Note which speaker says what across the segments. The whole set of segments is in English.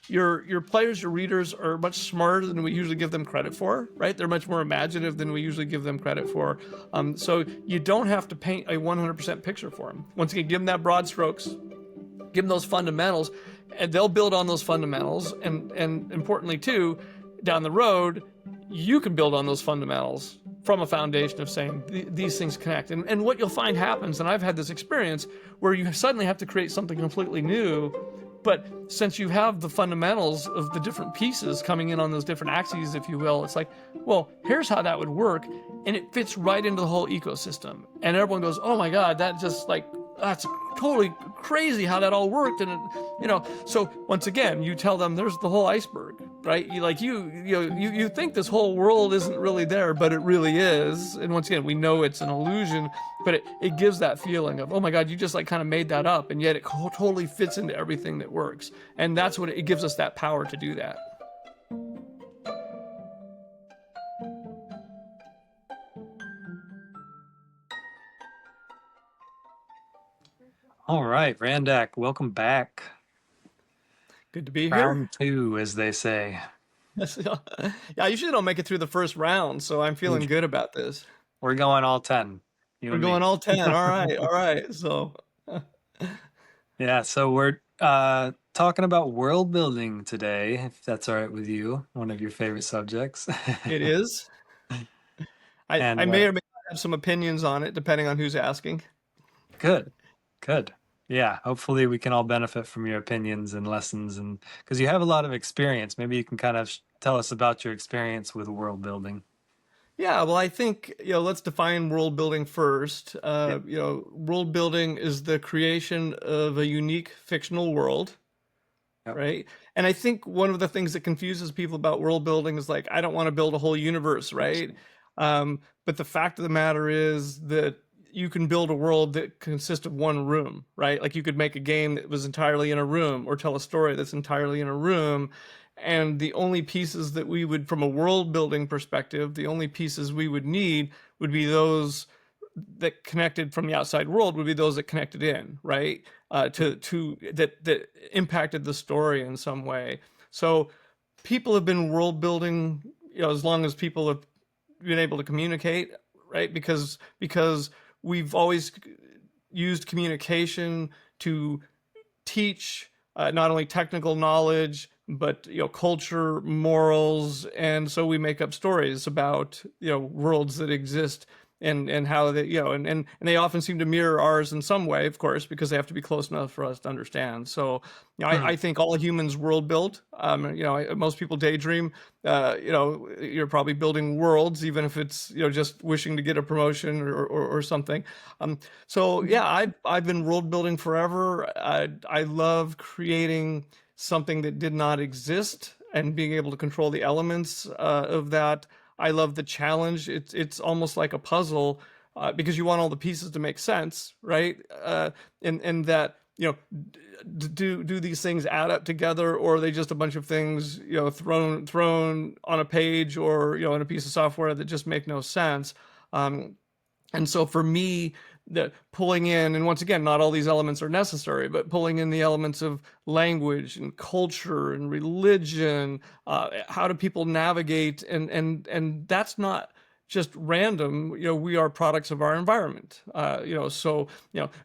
Speaker 1: your players, your readers are much smarter than we usually give them credit for, right? They're much more imaginative than we usually give them credit for. So you don't have to paint a 100% picture for them. Once again, give them that broad strokes, give them those fundamentals, and they'll build on those fundamentals. And importantly too, down the road, you can build on those fundamentals from a foundation of saying these things connect. And what you'll find happens, and I've had this experience, where you suddenly have to create something completely new, but since you have the fundamentals of the different pieces coming in on those different axes, if you will, it's like, well, here's how that would work, and it fits right into the whole ecosystem. And everyone goes, oh my God, that just like, that's totally crazy how that all worked. And so once again, you tell them there's the whole iceberg, right? You think this whole world isn't really there, but it really is. And once again, we know it's an illusion, but it gives that feeling of, oh my God, you just like kind of made that up, and yet it totally fits into everything that works. And that's what it gives us, that power to do that.
Speaker 2: All right, Randak, welcome back.
Speaker 1: Good to be here.
Speaker 2: Round two, as they say.
Speaker 1: Yeah, I usually don't make it through the first round, so I'm feeling good about this.
Speaker 2: We're going all 10, you
Speaker 1: We're
Speaker 2: and
Speaker 1: going
Speaker 2: me.
Speaker 1: all 10. All right, all right. So
Speaker 2: Yeah, so we're talking about world building today, if that's all right with you, one of your favorite subjects.
Speaker 1: it is. I
Speaker 2: And
Speaker 1: may or may not have some opinions on it, depending on who's asking.
Speaker 2: good, good. Yeah, hopefully we can all benefit from your opinions and lessons, and because you have a lot of experience, maybe you can kind of tell us about your experience with world building.
Speaker 1: Yeah, well, I think, let's define world building first.
Speaker 2: Yeah.
Speaker 1: World building is the creation of a unique fictional world,
Speaker 2: Yep.
Speaker 1: right? And I think one of the things that confuses people about world building is like, I don't want to build a whole universe, right? But the fact of the matter is that you can build a world that consists of one room, right? Like you could make a game that was entirely in a room, or tell a story that's entirely in a room. And the only pieces that we would, from a world building perspective, the only pieces we would need would be those that connected from the outside world, would be those that connected in, right? To that impacted the story in some way. So people have been world building, as long as people have been able to communicate, right? Because we've always used communication to teach not only technical knowledge, but culture, morals. And so we make up stories about worlds that exist, and how they, and they often seem to mirror ours in some way, of course, because they have to be close enough for us to understand. So I think all humans world build. Most people daydream. You're probably building worlds, even if it's just wishing to get a promotion, or something. So yeah, I've been world building forever. I love creating something that did not exist and being able to control the elements of that. I love the challenge. It's almost like a puzzle, because you want all the pieces to make sense, right? And that do these things add up together, or are they just a bunch of things thrown on a page, or in a piece of software that just make no sense? And so for me, the pulling in, and once again, not all these elements are necessary, but pulling in the elements of language and culture and religion, how do people navigate, and that's not just random. We are products of our environment. So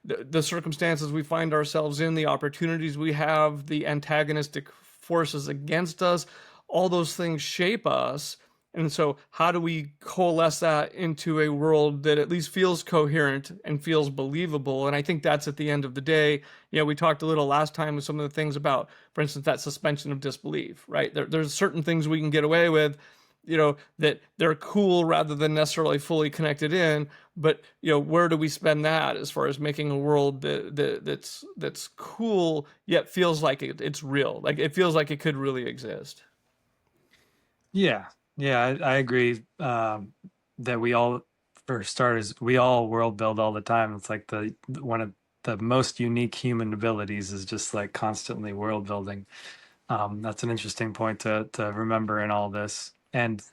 Speaker 1: the circumstances we find ourselves in, the opportunities we have, the antagonistic forces against us, all those things shape us. And so, how do we coalesce that into a world that at least feels coherent and feels believable? And I think that's, at the end of the day, we talked a little last time with some of the things about, for instance, that suspension of disbelief, right? There's certain things we can get away with, that they're cool rather than necessarily fully connected in. But where do we spend that as far as making a world that's cool yet feels like it's real, like it feels like it could really exist?
Speaker 2: Yeah, yeah, I agree that we all, for starters, we all world build all the time. It's like one of the most unique human abilities is just like constantly world building. That's an interesting point to remember in all this, and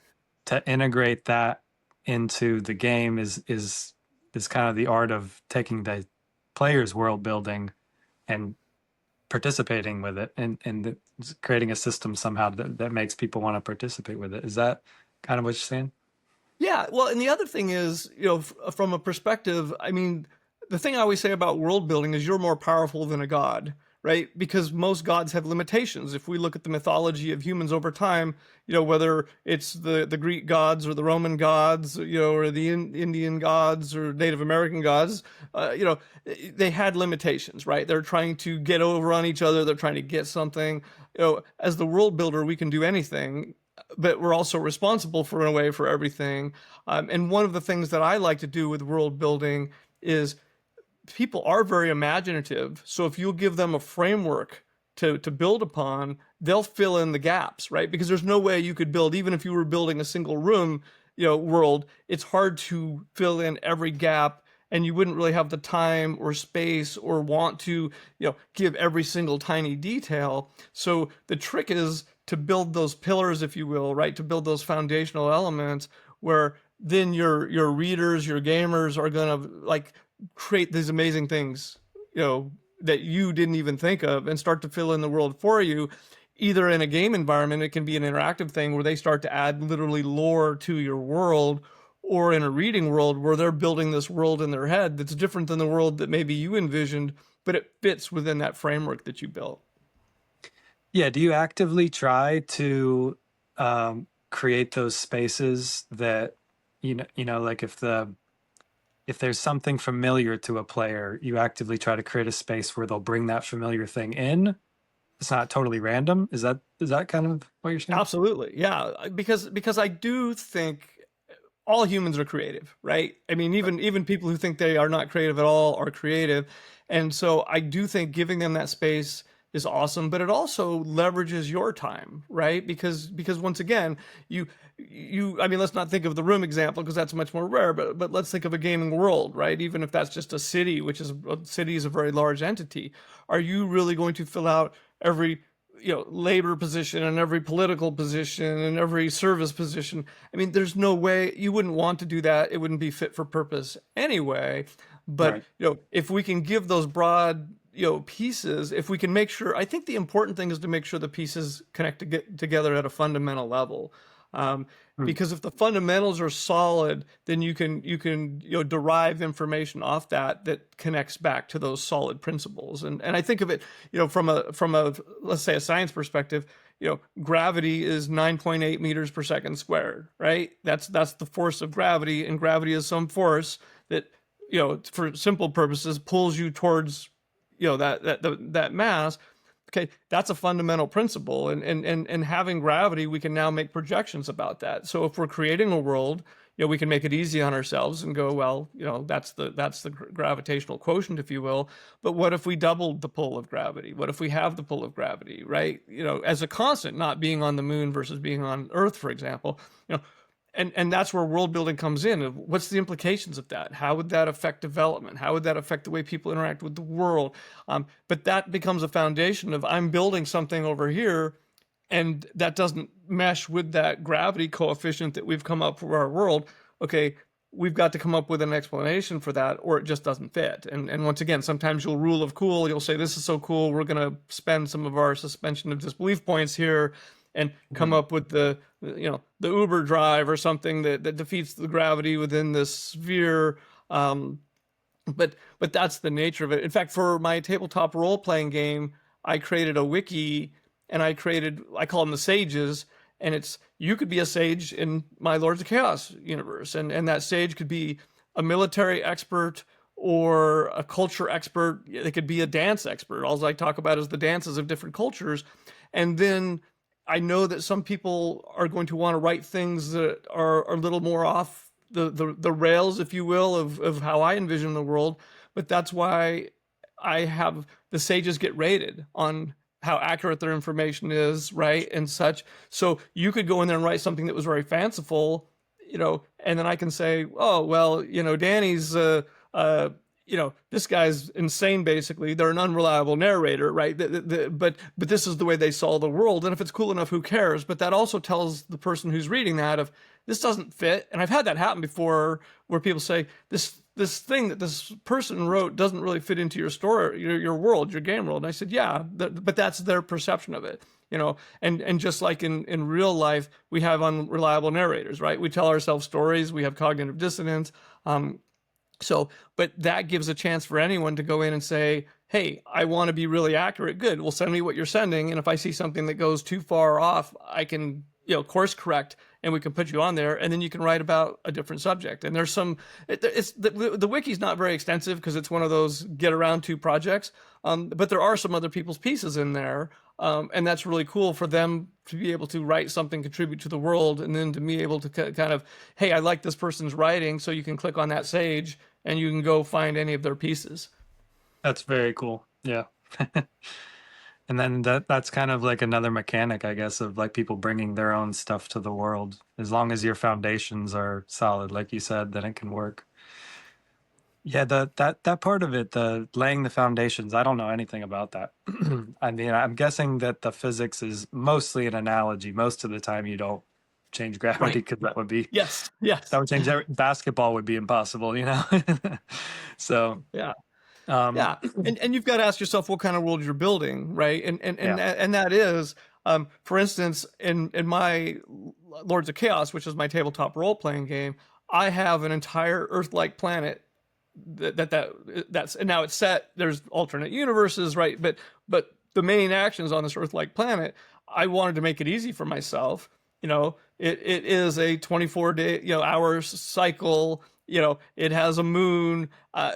Speaker 2: to integrate that into the game is kind of the art of taking the player's world building and participating with it, and creating a system somehow that makes people want to participate with it. Is that kind of what you're saying?
Speaker 1: Yeah, well, and the other thing is, from a perspective, I mean, the thing I always say about world building is you're more powerful than a god, right? Because most gods have limitations. If we look at the mythology of humans over time, whether it's the Greek gods or the Roman gods, or the Indian gods or Native American gods, they had limitations, right? They're trying to get over on each other. They're trying to get something. As the world builder, we can do anything, but we're also responsible for in a way for everything. And one of the things that I like to do with world building is people are very imaginative. So if you'll give them a framework to build upon, they'll fill in the gaps, right? Because there's no way you could build, even if you were building a single room, world, it's hard to fill in every gap, and you wouldn't really have the time or space or want to, give every single tiny detail. So the trick is to build those pillars, if you will, right? To build those foundational elements where then your readers, your gamers are gonna like create these amazing things, that you didn't even think of, and start to fill in the world for you. Either in a game environment, it can be an interactive thing where they start to add literally lore to your world, or in a reading world where they're building this world in their head that's different than the world that maybe you envisioned, but it fits within that framework that you built.
Speaker 2: Yeah. Do you actively try to create those spaces that like if there's something familiar to a player, you actively try to create a space where they'll bring that familiar thing in? It's not totally random. Is that kind of what you're saying?
Speaker 1: Absolutely. Yeah, because I do think all humans are creative, right? I mean, even people who think they are not creative at all are creative. And so I do think giving them that space is awesome, but it also leverages your time, right? Because once again, I mean, let's not think of the room example because that's much more rare, but let's think of a gaming world, right? Even if that's just a city, which is a city is a very large entity, are you really going to fill out every labor position and every political position and every service position? I mean, there's no way. You wouldn't want to do that. It wouldn't be fit for purpose anyway. But
Speaker 2: Right.
Speaker 1: if we can give those broad pieces, if we can make sure, I think the important thing is to make sure the pieces connect to get together at a fundamental level.
Speaker 2: Hmm.
Speaker 1: Because if the fundamentals are solid, then you can derive information off that connects back to those solid principles. And I think of it from a let's say a science perspective. Gravity is 9.8 meters per second squared, right? That's the force of gravity, and gravity is some force that for simple purposes pulls you towards that mass. Okay, that's a fundamental principle, and having gravity, we can now make projections about that. So if we're creating a world, we can make it easy on ourselves and go, well, that's the gravitational quotient, if you will. But what if we doubled the pull of gravity? What if we have the pull of gravity, right? As a constant, not being on the moon versus being on Earth, for example. And that's where world building comes in. What's the implications of that? How would that affect development? How would that affect the way people interact with the world? But that becomes a foundation of I'm building something over here, and that doesn't mesh with that gravity coefficient that we've come up for our world. Okay, we've got to come up with an explanation for that, or it just doesn't fit. And once again, sometimes you'll rule of cool. You'll say, this is so cool, we're going to spend some of our suspension of disbelief points here and come up with the Uber drive or something that defeats the gravity within this sphere. But that's the nature of it. In fact, for my tabletop role playing game, I created a wiki, and I call them the sages, and it's you could be a sage in my Lords of Chaos universe, and that sage could be a military expert or a culture expert. It could be a dance expert. All I talk about is the dances of different cultures, and then I know that some people are going to want to write things that are a little more off the rails, if you will, of how I envision the world. But that's why I have the sages get rated on how accurate their information is, right? And such. So you could go in there and write something that was very fanciful, and then I can say, oh, well, Danny's, this guy's insane, basically. They're an unreliable narrator, right? But this is the way they saw the world. And if it's cool enough, who cares? But that also tells the person who's reading that if this doesn't fit. And I've had that happen before where people say, this this thing that this person wrote doesn't really fit into your story, your world, your game world. And I said, yeah, but that's their perception of it, you know. And just like in real life, we have unreliable narrators, right? We tell ourselves stories, we have cognitive dissonance. So, but that gives a chance for anyone to go in and say, hey, I want to be really accurate. Good. Well, send me what you're sending. And if I see something that goes too far off, I can, course correct, and we can put you on there, and then you can write about a different subject. And there's the wiki's not very extensive because it's one of those get around to projects. But there are some other people's pieces in there. And that's really cool for them to be able to write something, contribute to the world, and then to be able to kind of, hey, I like this person's writing, so you can click on that sage and you can go find any of their pieces.
Speaker 2: That's very cool. Yeah. And then that's kind of like another mechanic, I guess, of like people bringing their own stuff to the world. As long as your foundations are solid, like you said, then it can work. Yeah, that part of it, the laying the foundations, I don't know anything about that. I mean, I'm guessing that the physics is mostly an analogy. Most of the time you don't change gravity
Speaker 1: Right.
Speaker 2: because that would be
Speaker 1: Yes.
Speaker 2: that would change basketball would be impossible, you know? So,
Speaker 1: Yeah.
Speaker 2: um,
Speaker 1: Yeah. And you've got to ask yourself what kind of world you're building, right?
Speaker 2: yeah.
Speaker 1: And that is, for instance, in my Lords of Chaos, which is my tabletop role playing game, I have an entire Earth-like planet that's and now it's set. There's alternate universes, right? But the main actions on this Earth-like planet, I wanted to make it easy for myself. It is a 24-day hour cycle. It has a moon,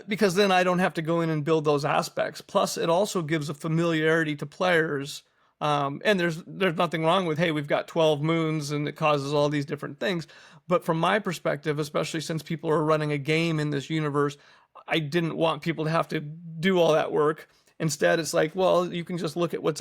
Speaker 1: because then I don't have to go in and build those aspects. Plus, it also gives a familiarity to players. And there's nothing wrong with, hey, we've got 12 moons and it causes all these different things. But from my perspective, especially since people are running a game in this universe, I didn't want people to have to do all that work. Instead, it's like, well, you can just look at what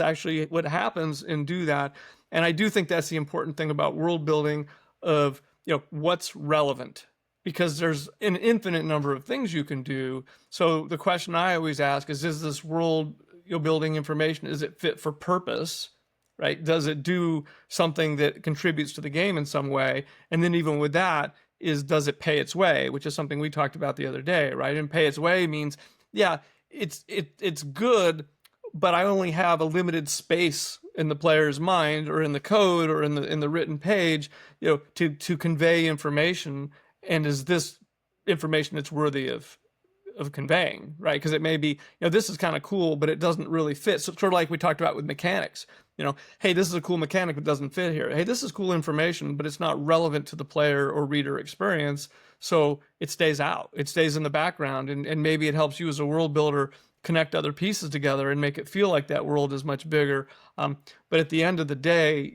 Speaker 1: happens and do that. And I do think that's the important thing about world building of, what's relevant, because there's an infinite number of things you can do. So the question I always ask is this world building information, is it fit for purpose, right? Does it do something that contributes to the game in some way? And then even with that does it pay its way, which is something we talked about the other day, right? And pay its way means, yeah, it's good, but I only have a limited space in the player's mind or in the code or in the written page, to convey information. And is this information that's worthy of conveying, right? Because it may be, this is kind of cool, but it doesn't really fit. So sort of like we talked about with mechanics, hey, this is a cool mechanic, but doesn't fit here. Hey, this is cool information, but it's not relevant to the player or reader experience. So it stays out. It stays in the background, and maybe it helps you as a world builder connect other pieces together and make it feel like that world is much bigger. But at the end of the day,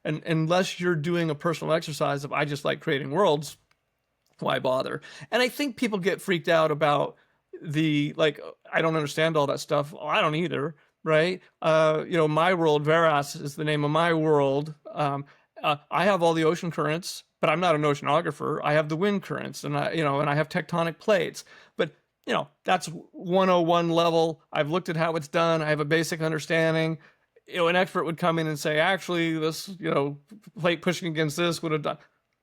Speaker 1: and unless you're doing a personal exercise of, I just like creating worlds, why bother? And I think people get freaked out about I don't understand all that stuff. Well, I don't either, right? My world, Veras is the name of my world. I have all the ocean currents, but I'm not an oceanographer. I have the wind currents, and I have tectonic plates. But that's 101 level. I've looked at how it's done. I have a basic understanding. An expert would come in and say, actually, this plate pushing against this would have done.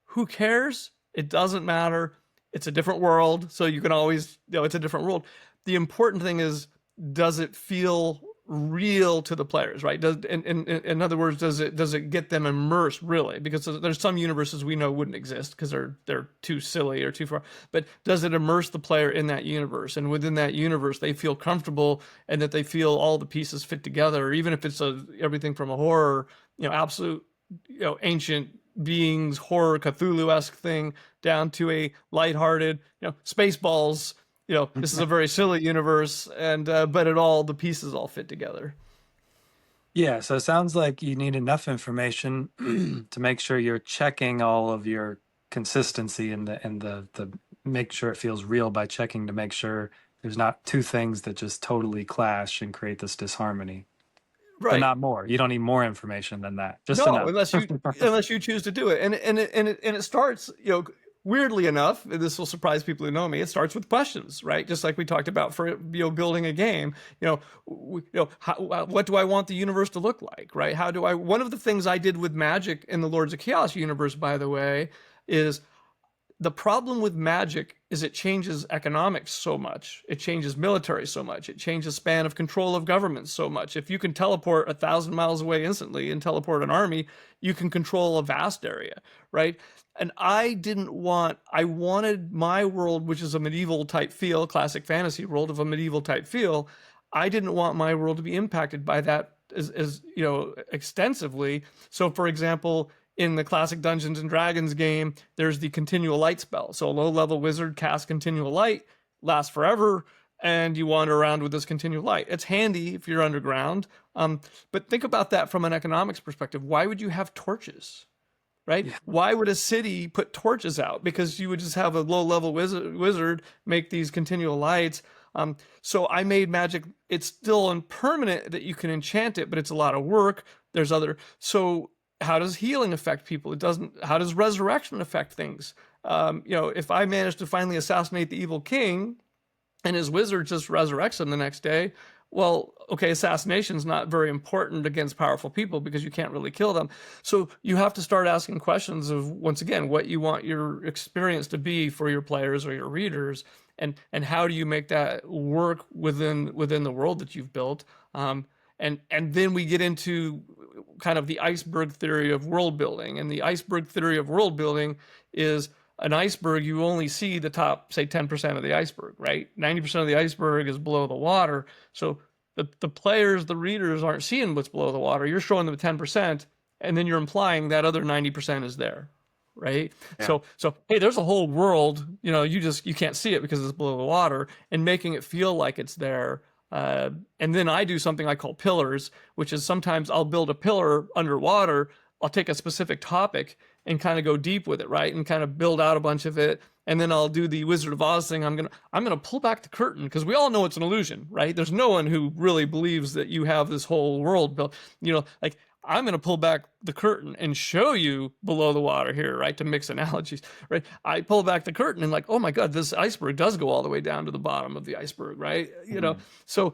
Speaker 1: Who cares? It doesn't matter. It's a different world, so you can always, it's a different world. The important thing is, does it feel real to the players, right? In other words, does it get them immersed really? Because there's some universes we know wouldn't exist because they're too silly or too far. But does it immerse the player in that universe? And within that universe, they feel comfortable and that they feel all the pieces fit together, even if it's everything from a horror, absolute, ancient beings, horror, Cthulhu-esque thing, down to a lighthearted, Spaceballs. This is a very silly universe, and but the pieces all fit together.
Speaker 2: Yeah, so it sounds like you need enough information to make sure you're checking all of your consistency and the make sure it feels real by checking to make sure there's not two things that just totally clash and create this disharmony. But
Speaker 1: Right.
Speaker 2: not more. You don't need more information than that. Just
Speaker 1: No,
Speaker 2: enough.
Speaker 1: unless you choose to do it. And it starts, weirdly enough, this will surprise people who know me, it starts with questions, right? Just like we talked about for building a game. What do I want the universe to look like, right? One of the things I did with Magic in the Lords of Chaos universe, by the way, is The problem with magic is it changes economics so much. It changes military so much. It changes span of control of governments so much. If you can teleport 1,000 miles away instantly and teleport an army, you can control a vast area, right? And I wanted my world, which is a medieval type feel, classic fantasy world of a medieval type feel. I didn't want my world to be impacted by that as extensively. So for example, in the classic Dungeons and Dragons game, there's the continual light spell. So a low level wizard casts continual light, lasts forever, and you wander around with this continual light. It's handy if you're underground. But think about that from an economics perspective. Why would you have torches? Right?
Speaker 2: Yeah.
Speaker 1: Why would a city put torches out? Because you would just have a low level wizard make these continual lights. So I made magic. It's still impermanent that you can enchant it, but it's a lot of work. There's other. So how does healing affect people? It doesn't. How does resurrection affect things? If I manage to finally assassinate the evil king, and his wizard just resurrects him the next day, well, okay, assassination's not very important against powerful people because you can't really kill them. So you have to start asking questions of, once again, what you want your experience to be for your players or your readers, and how do you make that work within the world that you've built. And then we get into kind of the iceberg theory of world building. And the iceberg theory of world building is an iceberg, you only see the top, say, 10% of the iceberg, right? 90% of the iceberg is below the water. So the players, the readers aren't seeing what's below the water. You're showing them 10%, and then you're implying that other 90% is there, right?
Speaker 2: Yeah.
Speaker 1: So hey, there's a whole world, you can't see it because it's below the water, and making it feel like it's there. And then I do something I call pillars, which is sometimes I'll build a pillar underwater. I'll take a specific topic and kind of go deep with it, right? And kind of build out a bunch of it. And then I'll do the Wizard of Oz thing. I'm gonna pull back the curtain because we all know it's an illusion, right? There's no one who really believes that you have this whole world built. Like, I'm going to pull back the curtain and show you below the water here, right? To mix analogies, right? I pull back the curtain and like, oh my God, this iceberg does go all the way down to the bottom of the iceberg, right? So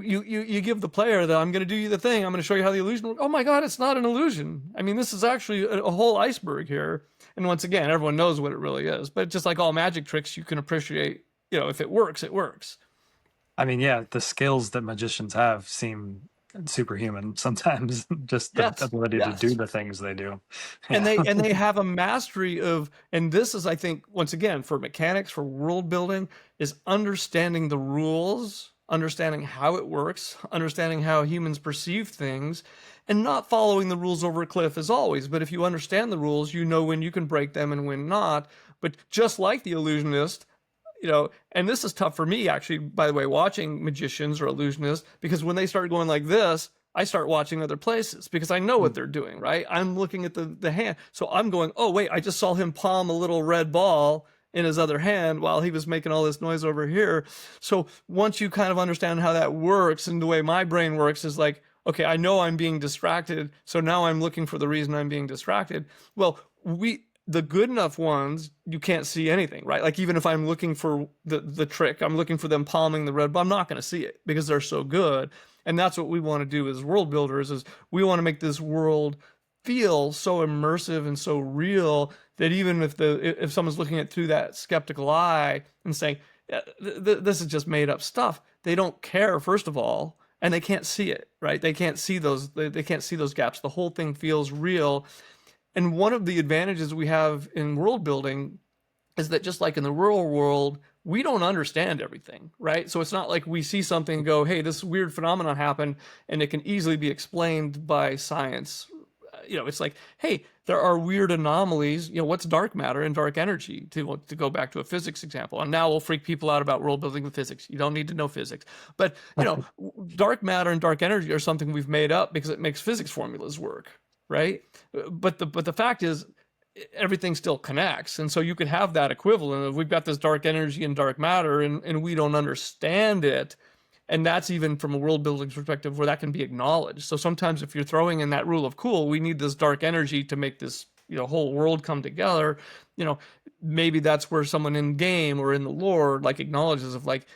Speaker 1: you give the player that I'm going to do you the thing. I'm going to show you how the illusion works. Oh my God, it's not an illusion. I mean, this is actually a whole iceberg here. And once again, everyone knows what it really is. But just like all magic tricks, you can appreciate, if it works, it works.
Speaker 2: I mean, yeah, the skills that magicians have seem superhuman sometimes. Just the
Speaker 1: Yes,
Speaker 2: ability to do
Speaker 1: yes.
Speaker 2: the things they do.
Speaker 1: and
Speaker 2: Yeah.
Speaker 1: they have a mastery of, and this is, I think, once again, for mechanics, for world building, is understanding the rules, understanding how it works, understanding how humans perceive things, and not following the rules over a cliff as always. But if you understand the rules, you know when you can break them and when not. But just like the illusionist, and this is tough for me, actually, by the way, watching magicians or illusionists, because when they start going like this, I start watching other places because I know what they're doing, right? I'm looking at the hand. So I'm going, oh, wait, I just saw him palm a little red ball in his other hand while he was making all this noise over here. So once you kind of understand how that works, and the way my brain works is like, okay, I know I'm being distracted. So now I'm looking for the reason I'm being distracted. Well, the good enough ones, you can't see anything, right? Like, even if I'm looking for the trick, I'm looking for them palming the red ball, I'm not going to see it because they're so good. And that's what we want to do as world builders, is we want to make this world feel so immersive and so real that even if someone's looking at it through that skeptical eye and saying, this is just made up stuff, they don't care, first of all, and they can't see it, right? They can't see they can't see those gaps. The whole thing feels real. And one of the advantages we have in world building is that, just like in the real world, we don't understand everything, right? So it's not like we see something and go, hey, this weird phenomenon happened, and it can easily be explained by science. It's like, hey, there are weird anomalies. What's dark matter and dark energy, to go back to a physics example. And now we'll freak people out about world building with physics. You don't need to know physics. But, dark matter and dark energy are something we've made up because it makes physics formulas work, right? But the fact is, everything still connects. And so you could have that equivalent of, we've got this dark energy and dark matter, and we don't understand it. And that's even from a world building perspective where that can be acknowledged. So sometimes if you're throwing in that rule of cool, we need this dark energy to make this whole world come together, maybe that's where someone in game or in the lore like acknowledges of, like,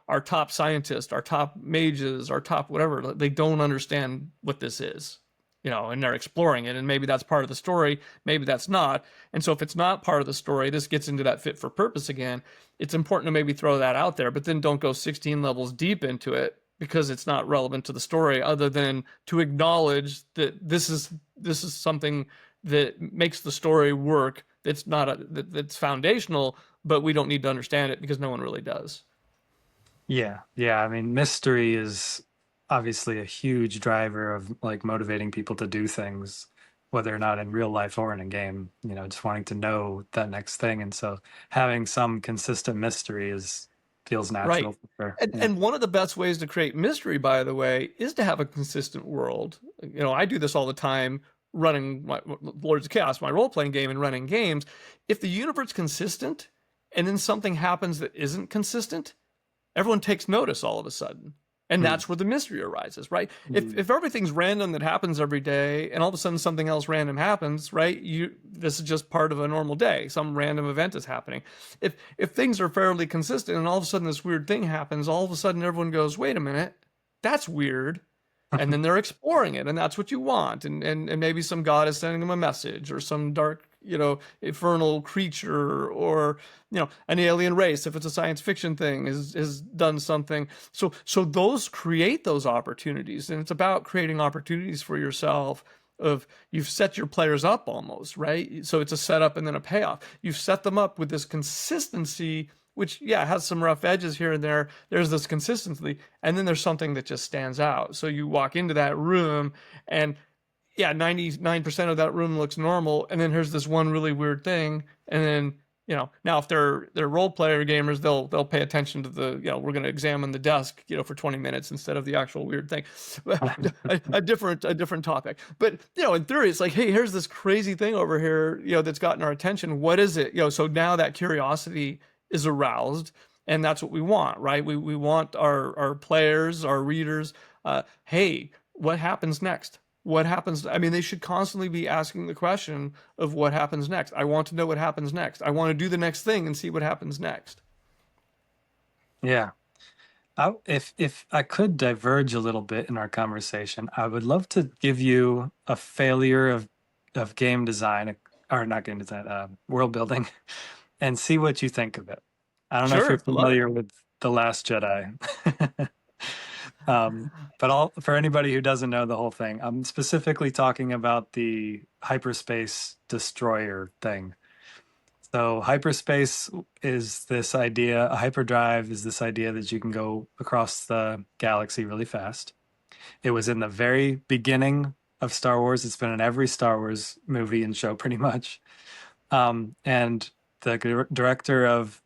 Speaker 1: our top scientists, our top mages, our top whatever, they don't understand what this is. and they're exploring it, and maybe that's part of the story, maybe that's not. And so if it's not part of the story, this gets into that fit for purpose again. It's important to maybe throw that out there, but then don't go 16 levels deep into it because it's not relevant to the story, other than to acknowledge that this is something that makes the story work. It's not that's foundational, but we don't need to understand it because no one really does.
Speaker 2: Yeah, yeah. I mean, mystery is obviously a huge driver of like motivating people to do things, whether or not in real life or in a game, just wanting to know that next thing. And so having some consistent mystery is feels
Speaker 1: Right.
Speaker 2: natural for sure.
Speaker 1: And
Speaker 2: Yeah.
Speaker 1: and one of the best ways to create mystery, by the way, is to have a consistent world. I do this all the time running my Lords of Chaos, my role-playing game, and running games. If the universe is consistent and then something happens that isn't consistent, everyone takes notice all of a sudden. And
Speaker 2: Hmm.
Speaker 1: that's where the mystery arises, right? If
Speaker 2: Hmm.
Speaker 1: if everything's random that happens every day, and all of a sudden something else random happens, right? This is just part of a normal day. Some random event is happening. If things are fairly consistent and all of a sudden this weird thing happens, all of a sudden everyone goes, wait a minute, that's weird. And then they're exploring it, and that's what you want. And maybe some god is sending them a message, or some dark, infernal creature, or an alien race, if it's a science fiction thing, is done something. So those create those opportunities, and it's about creating opportunities for yourself. Of You've set your players up almost, right? So it's a setup and then a payoff. You've set them up with this consistency, which, yeah, has some rough edges here and there. There's this consistency, and then there's something that just stands out. So you walk into that room, and yeah, 99% of that room looks normal, and then here's this one really weird thing. And then, now if they're role player gamers, they'll pay attention to the, we're going to examine the desk, for 20 minutes instead of the actual weird thing. A different topic. But, in theory, it's like, hey, here's this crazy thing over here, that's gotten our attention. What is it? So now that curiosity is aroused, and that's what we want, right? We want our players, our readers, hey, what happens next? What happens? I mean, they should constantly be asking the question of what happens next. I want to know what happens next. I want to do the next thing and see what happens next.
Speaker 2: Yeah. If I could diverge a little bit in our conversation, I would love to give you a failure of game design, or not game design, world building, and see what you think of it. I don't know if you're
Speaker 1: Sure, I love it.
Speaker 2: familiar with The Last Jedi. Um, but for anybody who doesn't know the whole thing, I'm specifically talking about the hyperspace destroyer thing. So hyperspace is this idea, a hyperdrive is this idea that you can go across the galaxy really fast. It was in the very beginning of Star Wars. It's been in every Star Wars movie and show pretty much. And the director of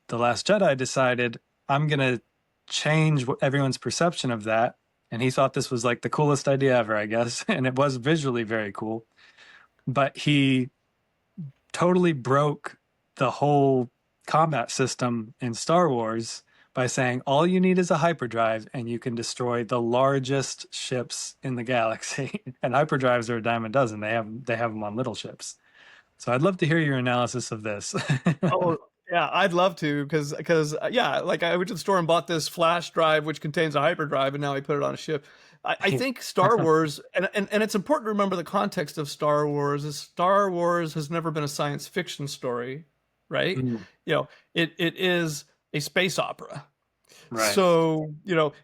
Speaker 2: The Last Jedi decided, I'm going to change everyone's perception of that. And he thought this was like the coolest idea ever, I guess. And it was visually very cool. But he totally broke the whole combat system in Star Wars by saying all you need is a hyperdrive and you can destroy the largest ships in the galaxy. And hyperdrives are a dime a dozen. They have them on little ships. So I'd love to hear your analysis of this.
Speaker 1: Oh, yeah, I'd love to, because yeah, like I went to the store and bought this flash drive which contains a hyperdrive, and now I put it on a ship. I think Star Wars, and it's important to remember the context of Star Wars. Is Star Wars has never been a science fiction story, right?
Speaker 2: Mm,
Speaker 1: It is a space opera.
Speaker 2: right.
Speaker 1: So,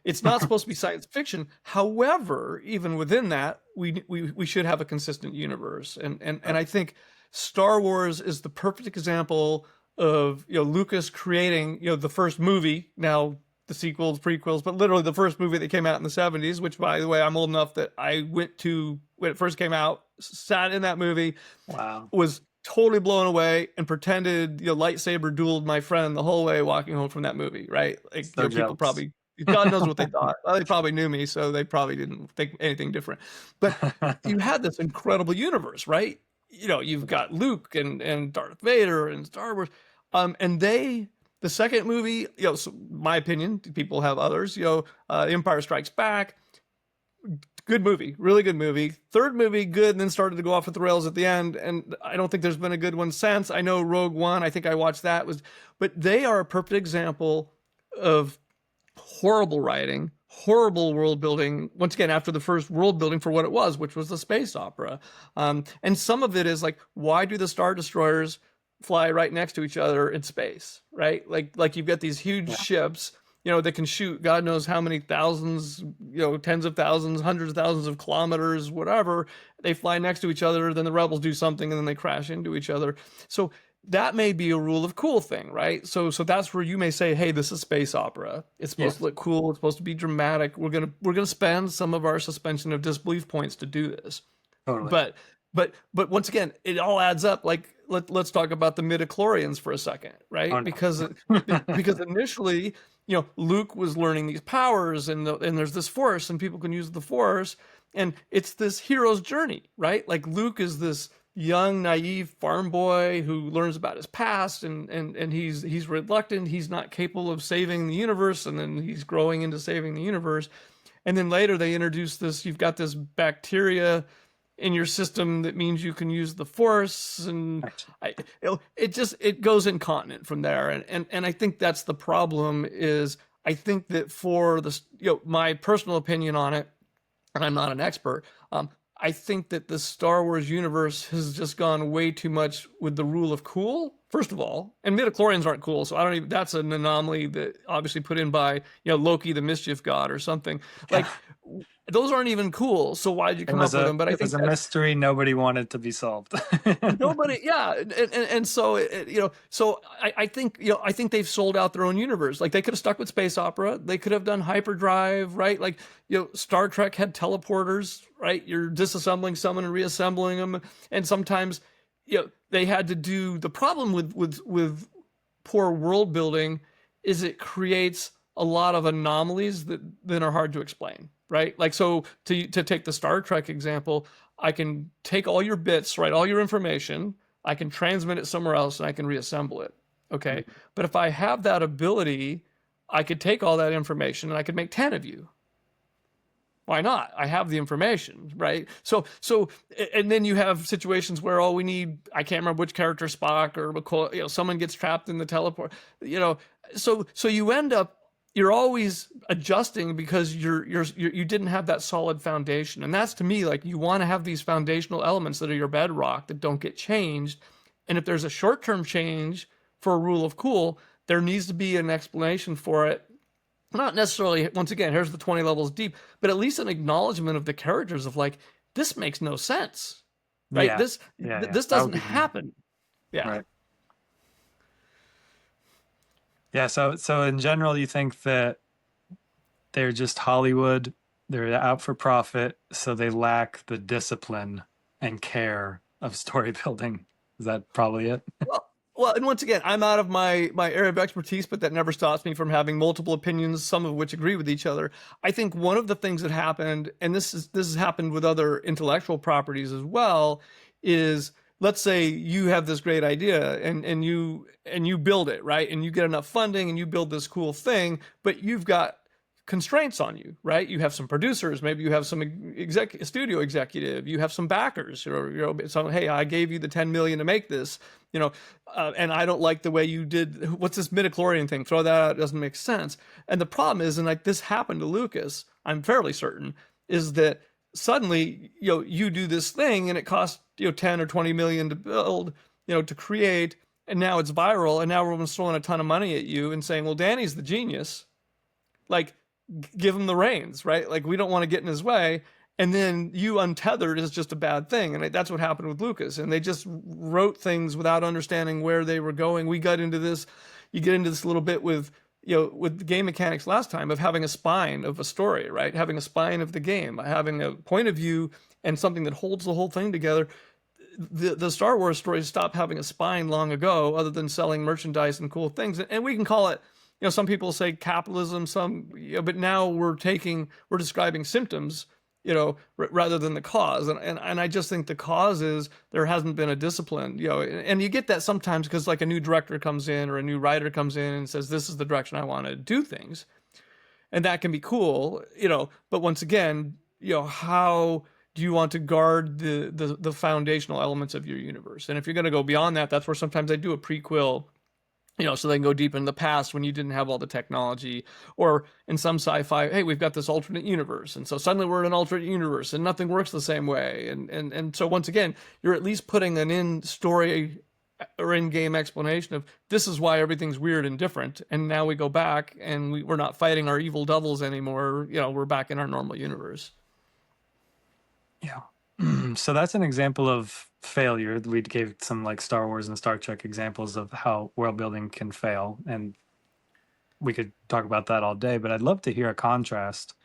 Speaker 1: it's not supposed to be science fiction. However, even within that, we should have a consistent universe. And I think Star Wars is the perfect example of, Lucas creating, the first movie, now the sequels, prequels, but literally the first movie that came out in the 70s, which, by the way, I'm old enough that I went to when it first came out, sat in that movie,
Speaker 2: Wow.
Speaker 1: was totally blown away, and pretended, lightsaber dueled my friend the whole way walking home from that movie, right? Like,
Speaker 2: So
Speaker 1: people
Speaker 2: jealous.
Speaker 1: probably, God knows what they thought. Well, they probably knew me, so they probably didn't think anything different. But you had this incredible universe, right? You've got Luke and Darth Vader and Star Wars. And the second movie, so my opinion, people have others, Empire Strikes Back, good movie, really good movie. Third movie, good, and then started to go off at the rails at the end. And I don't think there's been a good one since. I know Rogue One, I think I watched that, but they are a perfect example of horrible writing, horrible world building once again after the first world building for what it was, which was the space opera. And some of it is like, why do the Star Destroyers fly right next to each other in space, right? Like you've got these huge
Speaker 2: Yeah.
Speaker 1: ships, that can shoot God knows how many thousands, tens of thousands, hundreds of thousands of kilometers, whatever. They fly next to each other, then the rebels do something, and then they crash into each other. So that may be a rule of cool thing, right? So that's where you may say, hey, this is space opera. It's
Speaker 2: Yeah.
Speaker 1: supposed to look cool. It's supposed to be dramatic. We're gonna spend some of our suspension of disbelief points to do this.
Speaker 2: Totally.
Speaker 1: But once again, it all adds up. Like let's talk about the midichlorians for a second,
Speaker 2: Oh
Speaker 1: right?
Speaker 2: no.
Speaker 1: Because initially, Luke was learning these powers, and there's this force, and people can use the force, and it's this hero's journey, right? Like Luke is this young, naive farm boy who learns about his past, and he's reluctant, he's not capable of saving the universe, and then he's growing into saving the universe. And then later they introduce this, you've got this bacteria in your system that means you can use the force, and it goes incontinent from there. And I think that's the problem. Is I think that for the my personal opinion on it, and I'm not an expert, I think that the Star Wars universe has just gone way too much with the rule of cool, first of all. And midichlorians aren't cool, so I don't even, that's an anomaly that obviously put in by, Loki, the mischief god or something. Like, those aren't even cool, so why'd you come up with them? But I
Speaker 2: it
Speaker 1: think
Speaker 2: was a
Speaker 1: that's
Speaker 2: mystery nobody wanted to be solved.
Speaker 1: nobody, yeah, and so so I think I think they've sold out their own universe. Like they could have stuck with space opera, they could have done hyperdrive, right? Like Star Trek had teleporters, right? You're disassembling someone and reassembling them, and sometimes they had to do. The problem with poor world building is it creates a lot of anomalies that then are hard to explain, right? Like, so to take the Star Trek example, I can take all your bits, right, all your information, I can transmit it somewhere else, and I can reassemble it. Okay. But if I have that ability, I could take all that information and I could make 10 of you. Why not? I have the information, right? So, and then you have situations where, we need, I can't remember which character, Spock or McCoy, someone gets trapped in the teleport, so you end up, you're always adjusting because you didn't have that solid foundation. And that's, to me, like, you want to have these foundational elements that are your bedrock that don't get changed. And if there's a short-term change for a rule of cool, there needs to be an explanation for it. Not necessarily, once again, here's the 20 levels deep, but at least an acknowledgement of the characters of like, this makes no sense, right?
Speaker 2: Yeah.
Speaker 1: This
Speaker 2: Yeah.
Speaker 1: this
Speaker 2: That would
Speaker 1: doesn't
Speaker 2: be
Speaker 1: happen. Yeah.
Speaker 2: right. Yeah. So in general, you think that they're just Hollywood, they're out for profit, so they lack the discipline and care of story building. Is that probably it?
Speaker 1: Well, and once again, I'm out of my area of expertise, but that never stops me from having multiple opinions, some of which agree with each other. I think one of the things that happened, and this has happened with other intellectual properties as well, is, let's say you have this great idea and you build it, right? And you get enough funding and you build this cool thing, but you've got constraints on you, right? You have some producers, maybe you have some studio executive, you have some backers, so hey, I gave you the 10 million to make this, and I don't like the way you did, what's this midichlorian thing? Throw that out, it doesn't make sense. And the problem is, and like this happened to Lucas, I'm fairly certain, is that suddenly, you do this thing and it costs, 10 or 20 million to build, to create, and now it's viral, and now everyone's throwing a ton of money at you and saying, well, Danny's the genius. Like, give him the reins, right? Like, we don't want to get in his way. And then you untethered is just a bad thing. And that's what happened with Lucas. And they just wrote things without understanding where they were going. We got into this, you get into this a little bit with, with the game mechanics last time of having a spine of a story, right? Having a spine of the game, having a point of view and something that holds the whole thing together. The Star Wars stories stopped having a spine long ago, other than selling merchandise and cool things. And we can call it, some people say capitalism, but now we're describing symptoms, rather than the cause. And I just think the cause is there hasn't been a discipline, and you get that sometimes because like a new director comes in or a new writer comes in and says, this is the direction I want to do things. And that can be cool, but once again, how do you want to guard the foundational elements of your universe? And if you're going to go beyond that, that's where sometimes I do a prequel, so they can go deep in the past when you didn't have all the technology. Or in some sci-fi, hey, we've got this alternate universe, and so suddenly we're in an alternate universe and nothing works the same way. And so once again, you're at least putting an in story or in-game explanation of this is why everything's weird and different, and now we go back and we're not fighting our evil devils anymore. We're back in our normal universe.
Speaker 2: Yeah. So that's an example of failure. We gave some like Star Wars and Star Trek examples of how world building can fail, and we could talk about that all day, but I'd love to hear a contrast.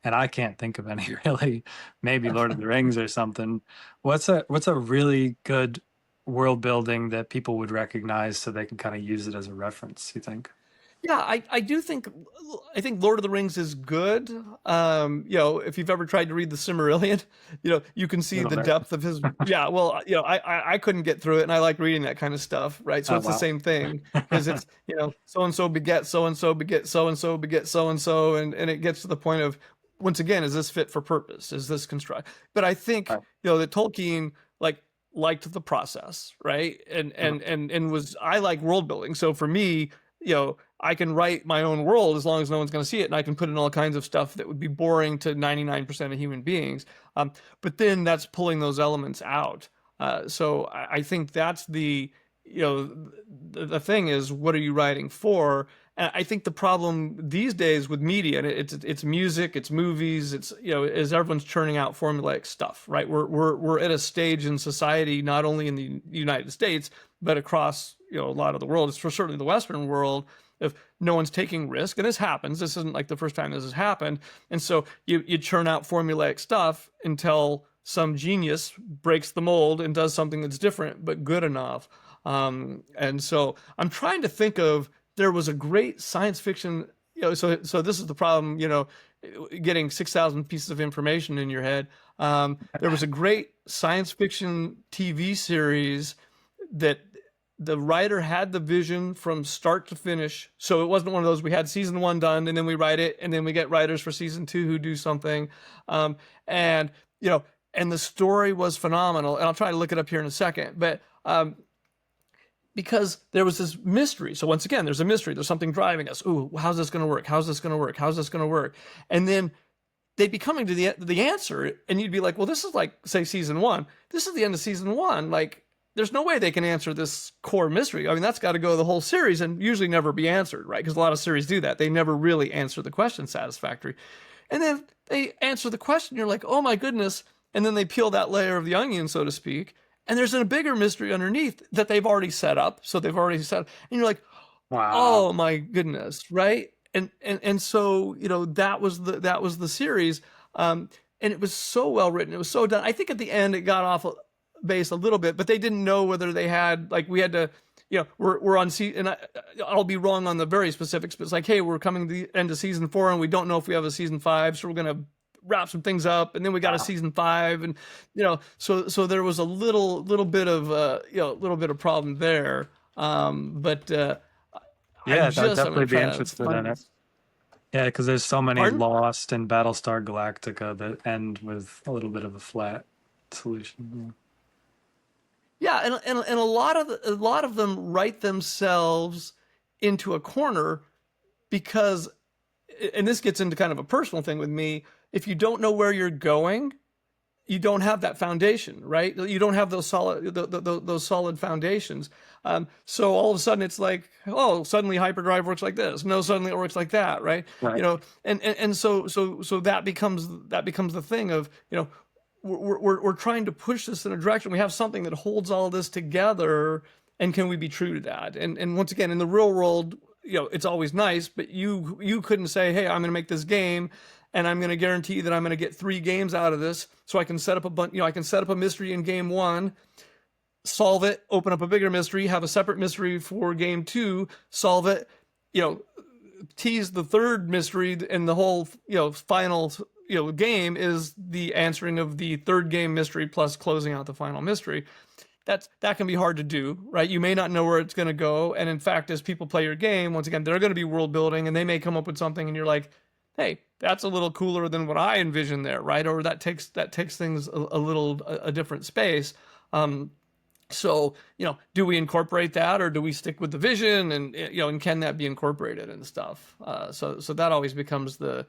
Speaker 2: And I can't think of any really. Maybe Lord of the Rings or something. What's a really good world building that people would recognize so they can kind of use it as a reference, you think?
Speaker 1: Yeah, I do think Lord of the Rings is good. If you've ever tried to read the Silmarillion, you can see
Speaker 2: Little
Speaker 1: the
Speaker 2: bit.
Speaker 1: depth of his. Yeah, well, I couldn't get through it, and I like reading that kind of stuff, right? So
Speaker 2: Oh
Speaker 1: it's the
Speaker 2: wow.
Speaker 1: same thing because it's so and so beget so and so beget so and so beget so and so, and it gets to the point of once again, is this fit for purpose? Is this construct? But I think
Speaker 2: Right.
Speaker 1: that Tolkien liked the process, right? And was I like world building, so for me, I can write my own world as long as no one's going to see it, and I can put in all kinds of stuff that would be boring to 99% of human beings. But then that's pulling those elements out. So I think that's the thing is, what are you writing for? And I think the problem these days with media, and it's music, it's movies, it's is everyone's churning out formulaic stuff, right? We're at a stage in society, not only in the United States, but across a lot of the world. It's for certainly the Western world. If no one's taking risk, and this happens, this isn't like the first time this has happened, and so you churn out formulaic stuff until some genius breaks the mold and does something that's different but good enough. And so I'm trying to think of there was a great science fiction. So this is the problem. Getting 6,000 pieces of information in your head. There was a great science fiction TV series that the writer had the vision from start to finish. So it wasn't one of those we had season one done and then we write it and then we get writers for season two who do something. And and the story was phenomenal. And I'll try to look it up here in a second, but because there was this mystery. So once again, there's a mystery. There's something driving us. Ooh, how's this going to work? How's this going to work? How's this going to work? And then they'd be coming to the answer, and you'd be like, well, this is like, say, season one. This is the end of season one. Like, there's no way they can answer this core mystery. I mean, that's got to go the whole series and usually never be answered, right? Because a lot of series do that. They never really answer the question satisfactory. And then they answer the question. You're like, oh my goodness. And then they peel that layer of the onion, so to speak. And there's a bigger mystery underneath that they've already set up. So they've already set up. And you're like,
Speaker 2: Wow.
Speaker 1: oh my goodness, right? And so that was the series, and it was so well written. It was so done. I think at the end it got off base a little bit, but they didn't know whether they had we had to. We're on season, and I'll be wrong on the very specifics, but it's like, hey, we're coming to the end of season 4, and we don't know if we have a season 5, so we're gonna wrap some things up, and then we got a
Speaker 2: Wow.
Speaker 1: season 5, and so there was a little bit of problem there, but
Speaker 2: Yeah, I'd
Speaker 1: I'm gonna
Speaker 2: definitely be
Speaker 1: try to
Speaker 2: interested in
Speaker 1: find
Speaker 2: it.
Speaker 1: this.
Speaker 2: Yeah, because there's so many
Speaker 1: Pardon?
Speaker 2: Lost and Battlestar Galactica that end with a little bit of a flat solution.
Speaker 1: Yeah, and a lot of them write themselves into a corner because, and this gets into kind of a personal thing with me. If you don't know where you're going, you don't have that foundation, right? You don't have those those solid foundations. So all of a sudden it's like, oh, suddenly hyperdrive works like this. No, suddenly it works like that, right?
Speaker 2: Right.
Speaker 1: And so that becomes the thing of we're trying to push this in a direction. We have something that holds all this together, and can we be true to that? And once again, in the real world, it's always nice, but you couldn't say, hey, I'm going to make this game, and I'm going to guarantee that I'm going to get 3 games out of this, so I can set up a bunch. I can set up a mystery in game 1, solve it, open up a bigger mystery, have a separate mystery for game 2, solve it, tease the third mystery, and the whole final game is the answering of the third game mystery plus closing out the final mystery. That can be hard to do, right? You may not know where it's going to go, and in fact, as people play your game, once again, they're going to be world building, and they may come up with something, and you're like, hey, that's a little cooler than what I envisioned there, right? Or that takes things a little a different space. So, do we incorporate that, or do we stick with the vision, and and can that be incorporated and stuff? So that always becomes the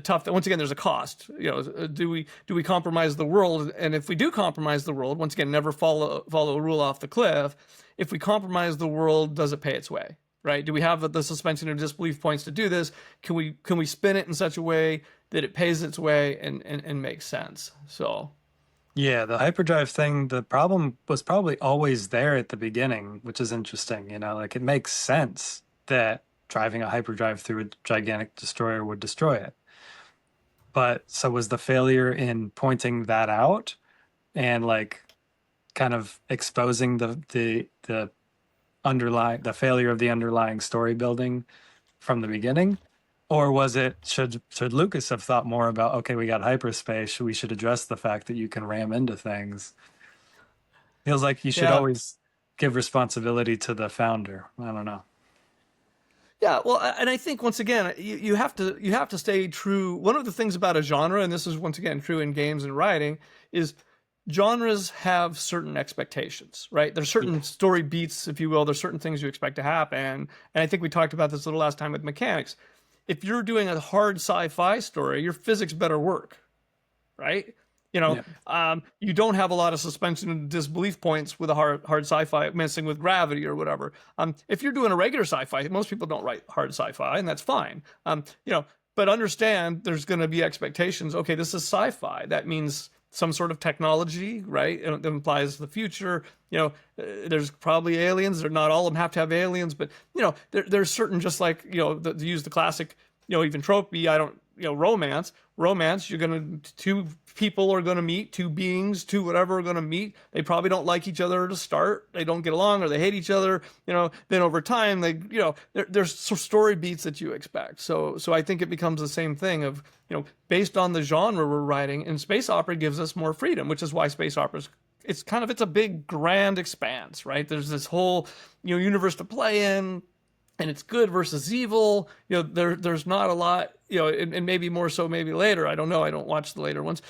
Speaker 1: tough. Once again, there's a cost. Do we compromise the world? And if we do compromise the world, once again, never follow a rule off the cliff. If we compromise the world, does it pay its way? Right? Do we have the suspension of disbelief points to do this? Can we spin it in such a way that it pays its way and makes sense? So.
Speaker 2: Yeah, the hyperdrive thing, the problem was probably always there at the beginning, which is interesting. Like it makes sense that driving a hyperdrive through a gigantic destroyer would destroy it. But so was the failure in pointing that out and like kind of exposing the underlying the failure of the underlying story building from the beginning? Or was it should Lucas have thought more about, okay, we got hyperspace, we should address the fact that you can ram into things? Feels like you should
Speaker 1: Yeah.
Speaker 2: always give responsibility to the founder. I don't know.
Speaker 1: Yeah, well, and I think once again, you have to stay true. One of the things about a genre, and this is once again true in games and writing, is genres have certain expectations, right? There's certain story beats, if you will. There's certain things you expect to happen, and I think we talked about this a little last time with mechanics. If you're doing a hard sci-fi story, your physics better work, right? You don't have a lot of suspension of disbelief points with a hard sci-fi messing with gravity or whatever. If you're doing a regular sci-fi, most people don't write hard sci-fi, and that's fine. But understand there's going to be expectations. Okay, this is sci-fi. That means some sort of technology, right? It implies the future. There's probably aliens. They're not all of them have to have aliens, but there's certain, just like to use the classic, even tropey. I don't, romance. Two people are gonna meet, two beings, two whatever are gonna meet. They probably don't like each other to start. They don't get along, or they hate each other. Then over time, there's story beats that you expect. So I think it becomes the same thing of based on the genre we're writing, and space opera gives us more freedom, which is why space operas. It's a big grand expanse, right? There's this whole universe to play in, and it's good versus evil. There's not a lot, and maybe more so maybe later. I don't know. I don't watch the later ones,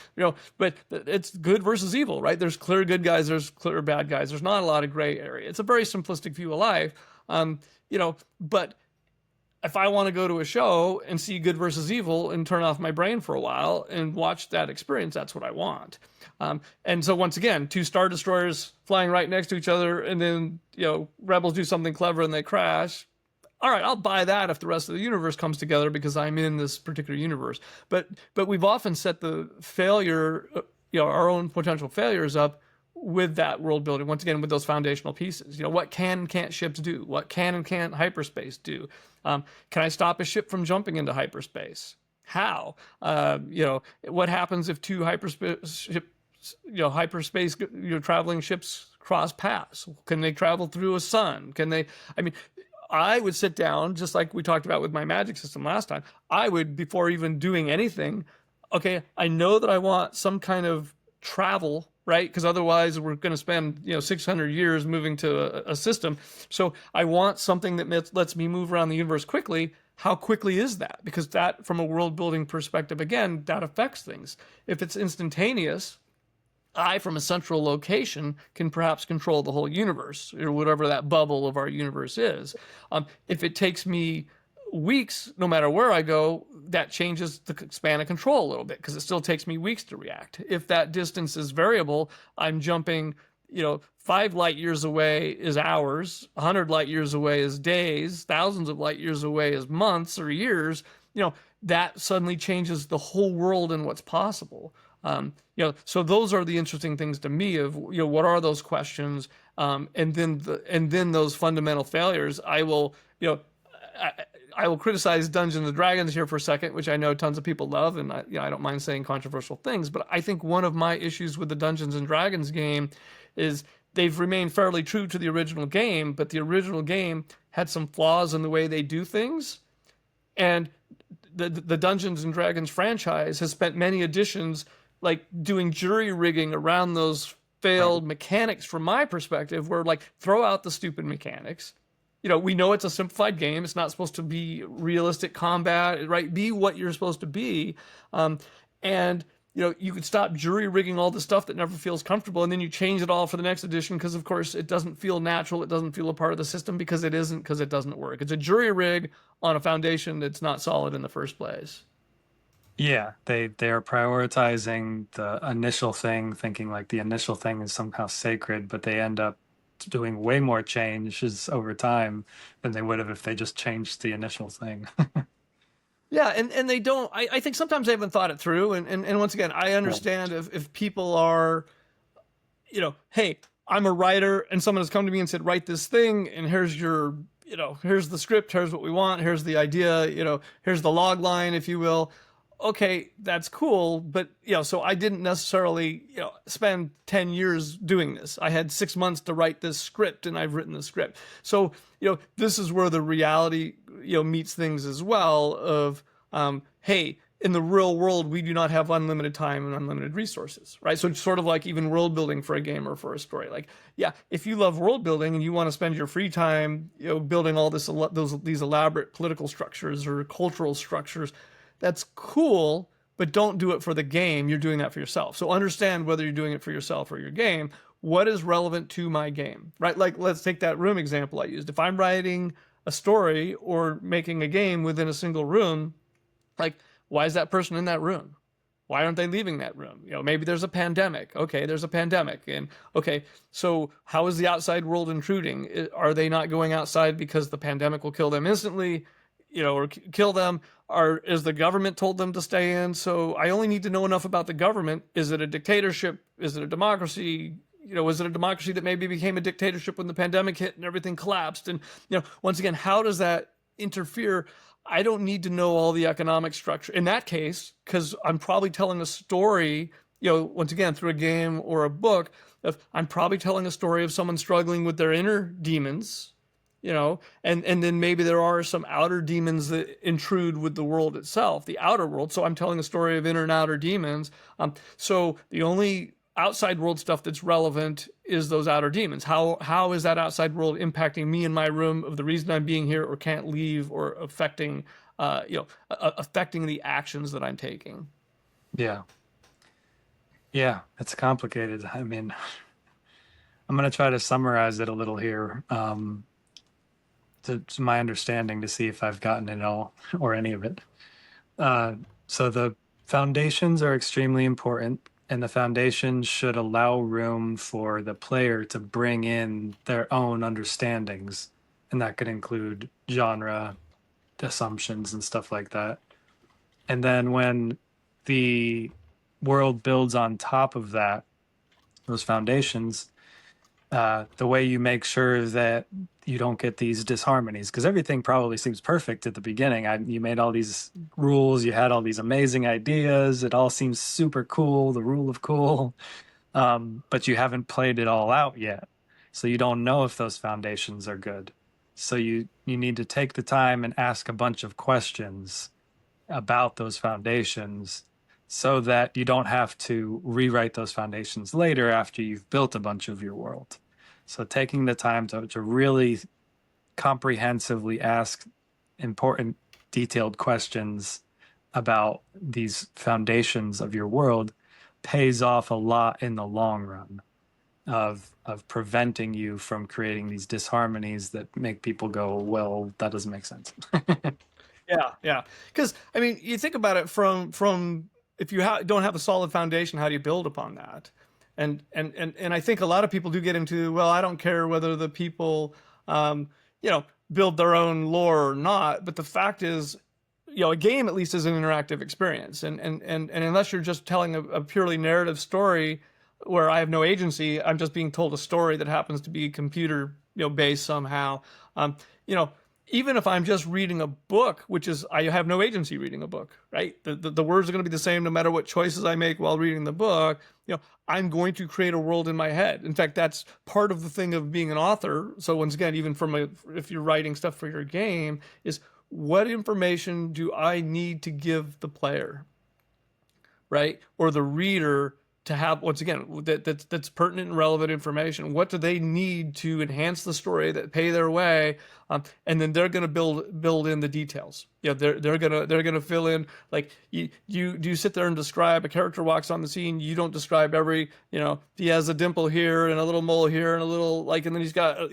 Speaker 1: but it's good versus evil, right? There's clear good guys, there's clear bad guys. There's not a lot of gray area. It's a very simplistic view of life. But if I want to go to a show and see good versus evil and turn off my brain for a while and watch that experience, that's what I want. And so once again, two Star Destroyers flying right next to each other, and then, rebels do something clever and they crash. All right, I'll buy that if the rest of the universe comes together because I'm in this particular universe. But we've often set the failure, our own potential failures up with that world building. Once again, with those foundational pieces. What can and can't ships do? What can and can't hyperspace do? Can I stop a ship from jumping into hyperspace? How? What happens if two hyperspace traveling ships cross paths? Can they travel through a sun? Can they? I would sit down, just like we talked about with my magic system last time. I would, before even doing anything, okay, I know that I want some kind of travel, right? Because otherwise we're going to spend 600 years moving to a system. So I want something that lets me move around the universe quickly. How quickly is that? Because that, from a world building perspective, again, that affects things. If it's instantaneous, I, from a central location, can perhaps control the whole universe, or whatever that bubble of our universe is. If it takes me weeks, no matter where I go, that changes the span of control a little bit, because it still takes me weeks to react. If that distance is variable, I'm jumping, 5 light years away is hours, 100 light years away is days, thousands of light years away is months or years. That suddenly changes the whole world and what's possible. So those are the interesting things to me of, what are those questions? And then those fundamental failures. I will criticize Dungeons and Dragons here for a second, which I know tons of people love, and I don't mind saying controversial things, but I think one of my issues with the Dungeons and Dragons game is they've remained fairly true to the original game, but the original game had some flaws in the way they do things. And the Dungeons and Dragons franchise has spent many editions like doing jury rigging around those failed mechanics, from my perspective, where throw out the stupid mechanics. We know it's a simplified game. It's not supposed to be realistic combat, right? Be what you're supposed to be. And you could stop jury rigging all the stuff that never feels comfortable, and then you change it all for the next edition because, of course, it doesn't feel natural. It doesn't feel a part of the system because it isn't, because it doesn't work. It's a jury rig on a foundation that's not solid in the first place.
Speaker 2: Yeah, they are prioritizing the initial thing, thinking like the initial thing is somehow sacred, but they end up doing way more changes over time than they would have if they just changed the initial thing.
Speaker 1: Yeah, and they don't. I think sometimes they haven't thought it through. And once again, I
Speaker 2: Right.
Speaker 1: understand if people are, hey, I'm a writer, and someone has come to me and said, write this thing, and here's your, here's the script, here's what we want, here's the idea, here's the log line, if you will. Okay, that's cool, but so I didn't necessarily, spend 10 years doing this. I had 6 months to write this script, and I've written the script. So, this is where the reality, meets things as well of, hey, in the real world, we do not have unlimited time and unlimited resources, right? So it's sort of like even world building for a game or for a story. Like, yeah, if you love world building and you want to spend your free time, building all these elaborate political structures or cultural structures, that's cool, but don't do it for the game. You're doing that for yourself. So understand whether you're doing it for yourself or your game. What is relevant to my game, right? Like, let's take that room example I used. If I'm writing a story or making a game within a single room, like, why is that person in that room? Why aren't they leaving that room? Maybe there's a pandemic. Okay, there's a pandemic. And okay, so how is the outside world intruding? Are they not going outside because the pandemic will kill them instantly, or kill them? Or is the government told them to stay in? So I only need to know enough about the government. Is it a dictatorship? Is it a democracy? Was it a democracy that maybe became a dictatorship when the pandemic hit and everything collapsed? And, once again, how does that interfere? I don't need to know all the economic structure in that case, because I'm probably telling a story, once again, through a game or a book, I'm probably telling a story of someone struggling with their inner demons, and then maybe there are some outer demons that intrude with the world itself, the outer world. So I'm telling a story of inner and outer demons. So the only outside world stuff that's relevant is those outer demons. How is that outside world impacting me in my room of the reason I'm being here or can't leave, or affecting affecting the actions that I'm taking?
Speaker 2: Yeah. Yeah, it's complicated. I mean, I'm going to try to summarize it a little here, to my understanding, to see if I've gotten it all or any of it. So the foundations are extremely important, and the foundations should allow room for the player to bring in their own understandings, and that could include genre assumptions and stuff like that. And then when the world builds on top of that, those foundations, the way you make sure that you don't get these disharmonies, because everything probably seems perfect at the beginning. You made all these rules, you had all these amazing ideas, it all seems super cool, the rule of cool, but you haven't played it all out yet. So you don't know if those foundations are good. So you need to take the time and ask a bunch of questions about those foundations so that you don't have to rewrite those foundations later after you've built a bunch of your world. So taking the time to really comprehensively ask important, detailed questions about these foundations of your world pays off a lot in the long run of preventing you from creating these disharmonies that make people go, well, that doesn't make sense.
Speaker 1: Yeah, yeah. Because I mean, you think about it from if you don't have a solid foundation, how do you build upon that? And I think a lot of people do get into, well, I don't care whether the people, build their own lore or not. But the fact is, a game at least is an interactive experience, and unless you're just telling a purely narrative story where I have no agency, I'm just being told a story that happens to be computer, based somehow. You know, Even if I'm just reading a book, which is I have no agency reading a book, right? The words are going to be the same no matter what choices I make while reading the book. I'm going to create a world in my head. In fact, that's part of the thing of being an author. So once again, even if you're writing stuff for your game, is what information do I need to give the player, right? Or the reader to have, once again, that's pertinent and relevant information. What do they need to enhance the story that pay their way? And then they're going to build in the details. Yeah, they're gonna fill in, like, you sit there and describe, a character walks on the scene, you don't describe every, he has a dimple here and a little mole here and a little, like, and then he's got,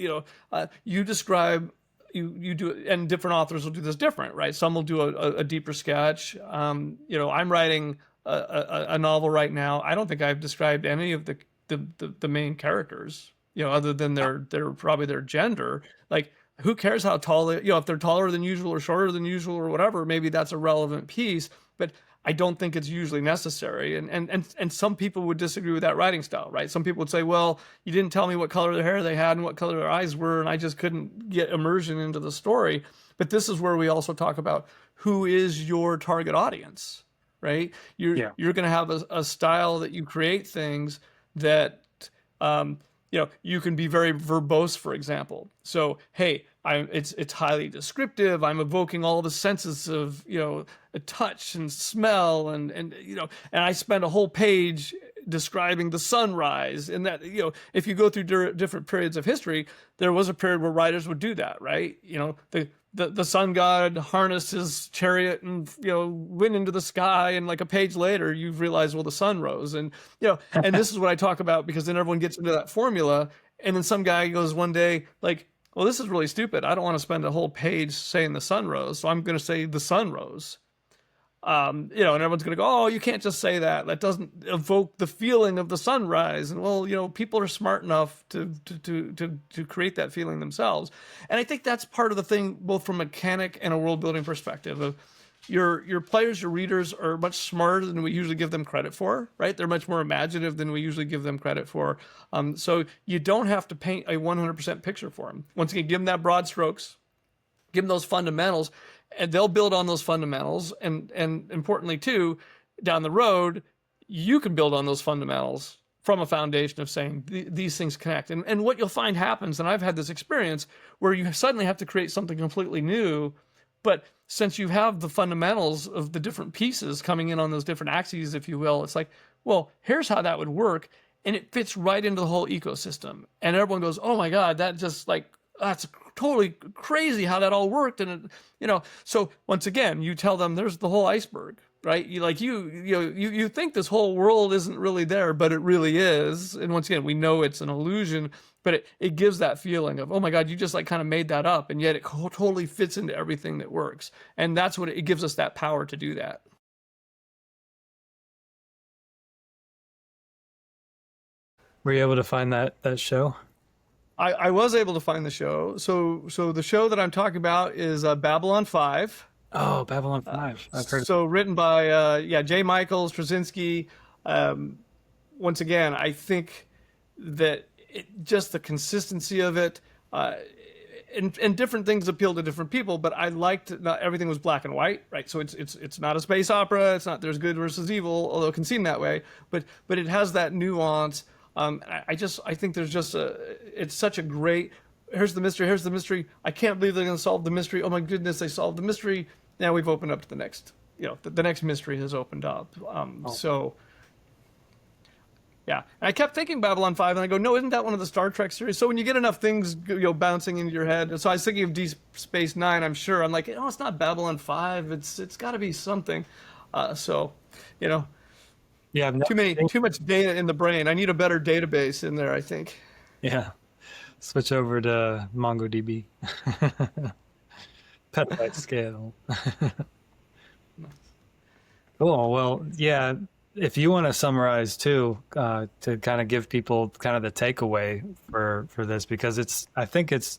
Speaker 1: you describe, you do it, and different authors will do this different, right? Some will do a deeper sketch. I'm writing a novel right now. I don't think I've described any of the main characters, other than their probably their gender. Like, who cares how tall they, if they're taller than usual or shorter than usual or whatever, maybe that's a relevant piece, but I don't think it's usually necessary. And some people would disagree with that writing style, right? Some people would say, well, you didn't tell me what color their hair they had and what color their eyes were, and I just couldn't get immersion into the story. But this is where we also talk about who is your target audience, right? You're going to have a style that you create things that, you can be very verbose, for example. So, hey, it's highly descriptive. I'm evoking all the senses of, touch and smell, and I spend a whole page describing the sunrise. And that, if you go through different periods of history, there was a period where writers would do that, right? The sun god harnessed his chariot and went into the sky, and like a page later you've realized, well, the sun rose. And and this is what I talk about, because then everyone gets into that formula, and then some guy goes one day like, well, this is really stupid, I don't want to spend a whole page saying the sun rose, so I'm going to say the sun rose. And everyone's going to go, oh, you can't just say that. That doesn't evoke the feeling of the sunrise. And well, people are smart enough to create that feeling themselves. And I think that's part of the thing, both from a mechanic and a world building perspective. Of your players, your readers are much smarter than we usually give them credit for, right? They're much more imaginative than we usually give them credit for. So you don't have to paint a 100% picture for them. Once again, give them that broad strokes, give them those fundamentals, and they'll build on those fundamentals. And importantly too, down the road, you can build on those fundamentals from a foundation of saying these things connect. And what you'll find happens, and I've had this experience, where you suddenly have to create something completely new, but since you have the fundamentals of the different pieces coming in on those different axes, if you will, it's like, well, here's how that would work. And it fits right into the whole ecosystem. And everyone goes, oh my God, that just like, that's totally crazy how that all worked. And so once again, you tell them there's the whole iceberg, right? You think this whole world isn't really there, but it really is. And once again, we know it's an illusion, but it gives that feeling of, oh my God, you just like kind of made that up, and yet it totally fits into everything that works. And that's what it gives us, that power to do that.
Speaker 2: Were you able to find that show?
Speaker 1: I was able to find the show. So the show that I'm talking about is Babylon 5.
Speaker 2: Oh, Babylon 5. I've heard.
Speaker 1: So written by J. Michael Straczynski. Once again, I think that just the consistency of it, and different things appeal to different people. But I liked not everything was black and white, right? So it's not a space opera. It's not there's good versus evil, although it can seem that way. But it has that nuance. I think there's just it's such a great, here's the mystery. I can't believe they're going to solve the mystery. Oh my goodness, they solved the mystery. Now we've opened up to the next, the next mystery has opened up. So yeah, and I kept thinking Babylon 5, and I go, no, isn't that one of the Star Trek series? So when you get enough things, bouncing into your head, so I was thinking of Deep Space Nine. I'm sure. I'm like, oh, it's not Babylon 5. It's got to be something.
Speaker 2: Yeah,
Speaker 1: too much data in the brain. I need a better database in there, I think.
Speaker 2: Yeah. Switch over to MongoDB. Petabyte scale. Cool. Well, yeah, if you want to summarize too, to kind of give people kind of the takeaway for this, because I think it's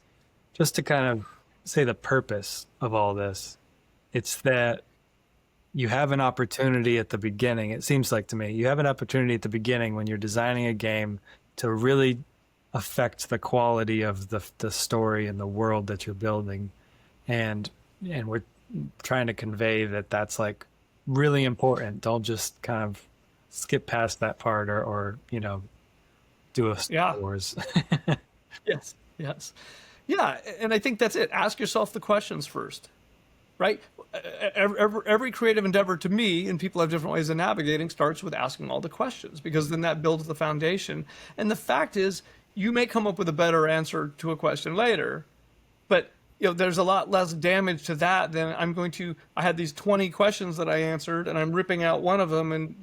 Speaker 2: just to kind of say the purpose of all this. It's that you have an opportunity at the beginning. It seems like to me, you have an opportunity at the beginning when you're designing a game to really affect the quality of the story and the world that you're building. And we're trying to convey that that's like really important. Don't just kind of skip past that part or do a Star Wars.
Speaker 1: Yes. Yeah. And I think that's it. Ask yourself the questions first. right? Every creative endeavor to me, and people have different ways of navigating, starts with asking all the questions, because then that builds the foundation. And the fact is, you may come up with a better answer to a question later, but there's a lot less damage to that than I had these 20 questions that I answered, and I'm ripping out one of them, and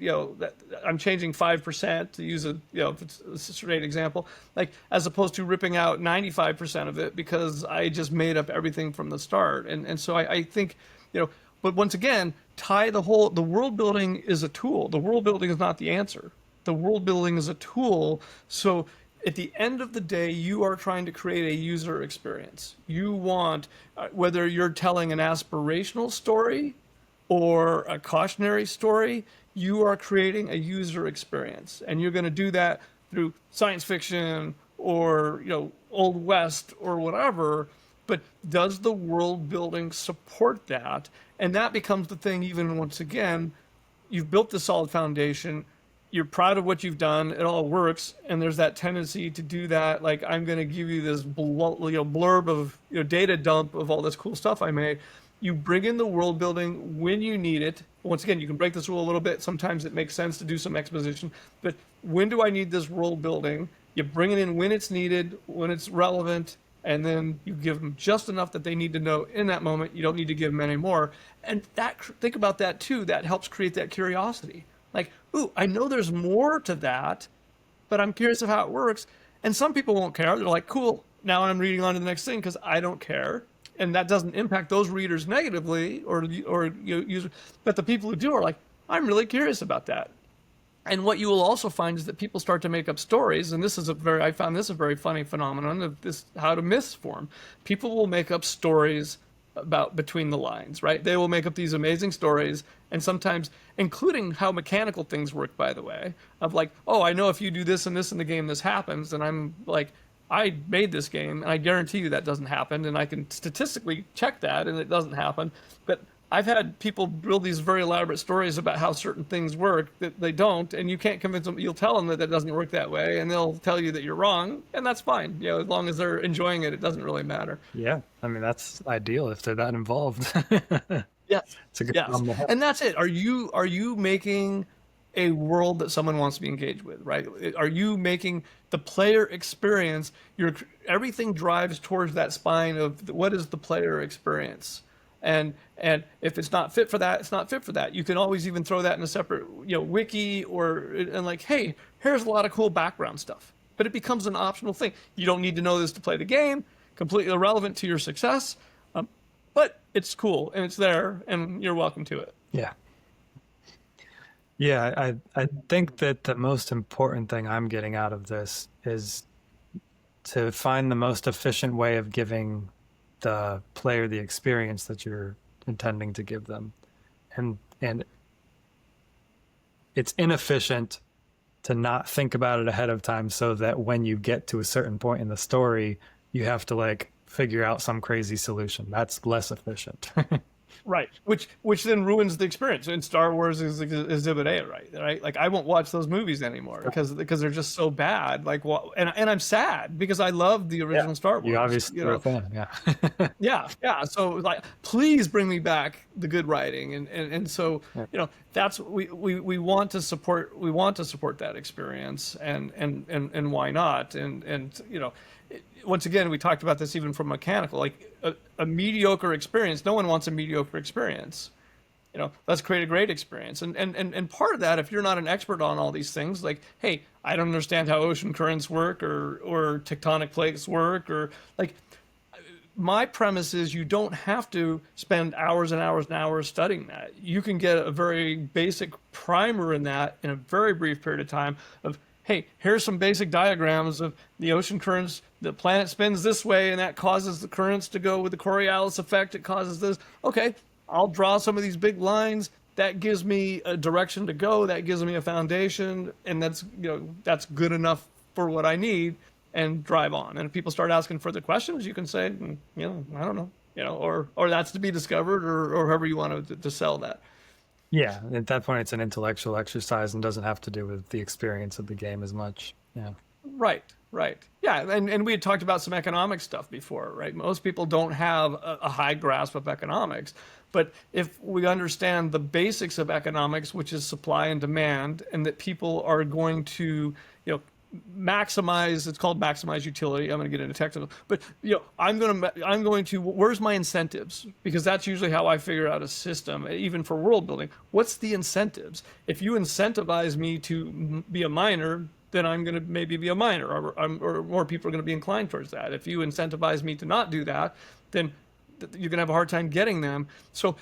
Speaker 1: I'm changing 5% to use if it's a straight example, like, as opposed to ripping out 95% of it because I just made up everything from the start. And so I think, but once again, the world building is a tool. The world building is not the answer. The world building is a tool. So at the end of the day, you are trying to create a user experience. You want, whether you're telling an aspirational story or a cautionary story, you are creating a user experience. And you're going to do that through science fiction or, Old West or whatever. But does the world building support that? And that becomes the thing, even once again, you've built the solid foundation. You're proud of what you've done. It all works. And there's that tendency to do that. Like, I'm going to give you this blurb of, data dump of all this cool stuff I made. You bring in the world building when you need it. Once again, you can break this rule a little bit. Sometimes it makes sense to do some exposition. But when do I need this world building? You bring it in when it's needed, when it's relevant, and then you give them just enough that they need to know in that moment. You don't need to give them any more. And think about that too. That helps create that curiosity. Like, ooh, I know there's more to that, but I'm curious of how it works. And some people won't care. They're like, cool, now I'm reading on to the next thing because I don't care. And that doesn't impact those readers negatively or users. But the people who do are like, I'm really curious about that. And what you will also find is that people start to make up stories. And I found this a very funny phenomenon of this, how do myths form. People will make up stories about between the lines, right? They will make up these amazing stories, and sometimes including how mechanical things work, by the way, of like, oh, I know if you do this and this in the game, this happens. And I'm like, I made this game and I guarantee you that doesn't happen. And I can statistically check that and it doesn't happen. But I've had people build these very elaborate stories about how certain things work that they don't, and you can't convince them. You'll tell them that that doesn't work that way, and they'll tell you that you're wrong, and that's fine. As long as they're enjoying it, it doesn't really matter.
Speaker 2: Yeah, I mean, that's ideal if they're that involved.
Speaker 1: Yes,
Speaker 2: It's a good
Speaker 1: yes,
Speaker 2: problem to have.
Speaker 1: and that's it. Are you making a world that someone wants to be engaged with, right? Are you making the player experience? Everything drives towards that spine of what is the player experience. And if it's not fit for that, it's not fit for that. You can always even throw that in a separate wiki and like, hey, here's a lot of cool background stuff. But it becomes an optional thing. You don't need to know this to play the game. Completely irrelevant to your success. But it's cool and it's there and you're welcome to it.
Speaker 2: Yeah. Yeah, I think that the most important thing I'm getting out of this is to find the most efficient way of giving the player the experience that you're intending to give them. And it's inefficient to not think about it ahead of time so that when you get to a certain point in the story, you have to like figure out some crazy solution. That's less efficient.
Speaker 1: Right, which then ruins the experience. In Star Wars is Exhibit A, right? Like I won't watch those movies anymore because they're just so bad. Like, and I'm sad because I love the original Star Wars.
Speaker 2: You obviously are a fan, yeah.
Speaker 1: Yeah. So like, please bring me back the good writing, and so that's we want to support. We want to support that experience, and why not? And once again, we talked about this even from mechanical, like a mediocre experience. No one wants a mediocre experience. Let's create a great experience. And part of that, if you're not an expert on all these things, like, hey, I don't understand how ocean currents work or tectonic plates work, or like, my premise is you don't have to spend hours and hours and hours studying that. You can get a very basic primer in that in a very brief period of time of, hey, here's some basic diagrams of the ocean currents. The planet spins this way, and that causes the currents to go with the Coriolis effect. It causes this. Okay, I'll draw some of these big lines. That gives me a direction to go. That gives me a foundation, and that's good enough for what I need, and drive on. And if people start asking further questions, you can say, I don't know, or that's to be discovered, or however you want to sell that.
Speaker 2: Yeah, at that point, it's an intellectual exercise and doesn't have to do with the experience of the game as much. Yeah.
Speaker 1: Right. Right. Yeah. And we had talked about some economic stuff before, right? Most people don't have a high grasp of economics. But if we understand the basics of economics, which is supply and demand, and that people are going to, you know, maximize, it's called maximize utility. I'm going to get into technical, but you know, I'm going to, where's my incentives? Because that's usually how I figure out a system, even for world building. What's the incentives? If you incentivize me to be a miner, then I'm going to maybe be a miner, or more people are going to be inclined towards that. If you incentivize me to not do that, then you're going to have a hard time getting them. So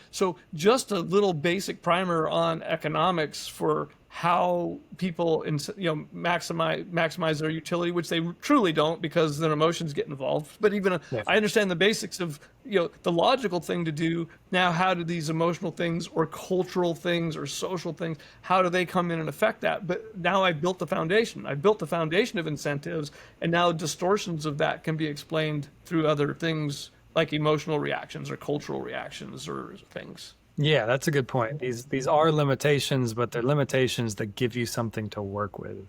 Speaker 1: just a little basic primer on economics for how people, you know, maximize their utility, which they truly don't, because then emotions get involved. But even
Speaker 2: Yeah.
Speaker 1: I understand the basics of, you know, the logical thing to do. Now, how do these emotional things or cultural things or social things, how do they come in and affect that? But now I've built the foundation. I've built the foundation of incentives, and now distortions of that can be explained through other things like emotional reactions or cultural reactions or things.
Speaker 2: Yeah, that's a good point. These are limitations, but they're limitations that give you something to work with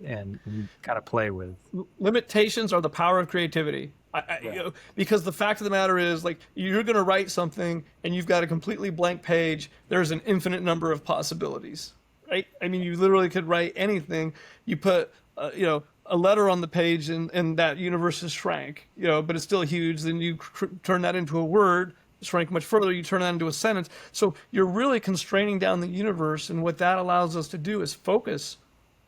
Speaker 2: and kind of play with.
Speaker 1: Limitations are the power of creativity. You know, because the fact of the matter is, like, you're going to write something and you've got a completely blank page. There's an infinite number of possibilities, right? I mean, you literally could write anything. You put, you know, a letter on the page, and that universe is shrank, you know, but it's still huge. Then you turn that into a word, shrank much further. You turn that into a sentence. So you're really constraining down the universe, and what that allows us to do is focus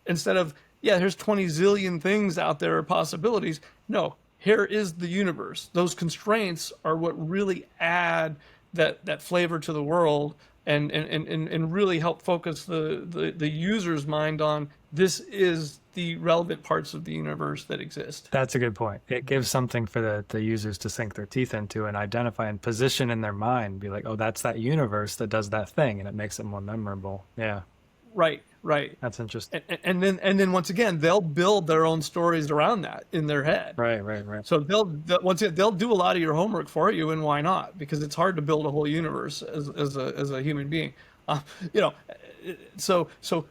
Speaker 1: instead of, yeah, there's 20 zillion things out there, possibilities. No, here is the universe. Those constraints are what really add that flavor to the world, and really help focus the user's mind on this is the relevant parts of the universe that exist.
Speaker 2: That's a good point. It gives something for the users to sink their teeth into and identify and position in their mind, be like, oh, that's that universe that does that thing, and it makes it more memorable. Yeah.
Speaker 1: Right.
Speaker 2: That's interesting.
Speaker 1: And then once again, they'll build their own stories around that in their head.
Speaker 2: Right.
Speaker 1: So once again, they'll do a lot of your homework for you, and why not? Because it's hard to build a whole universe as a human being. You know, so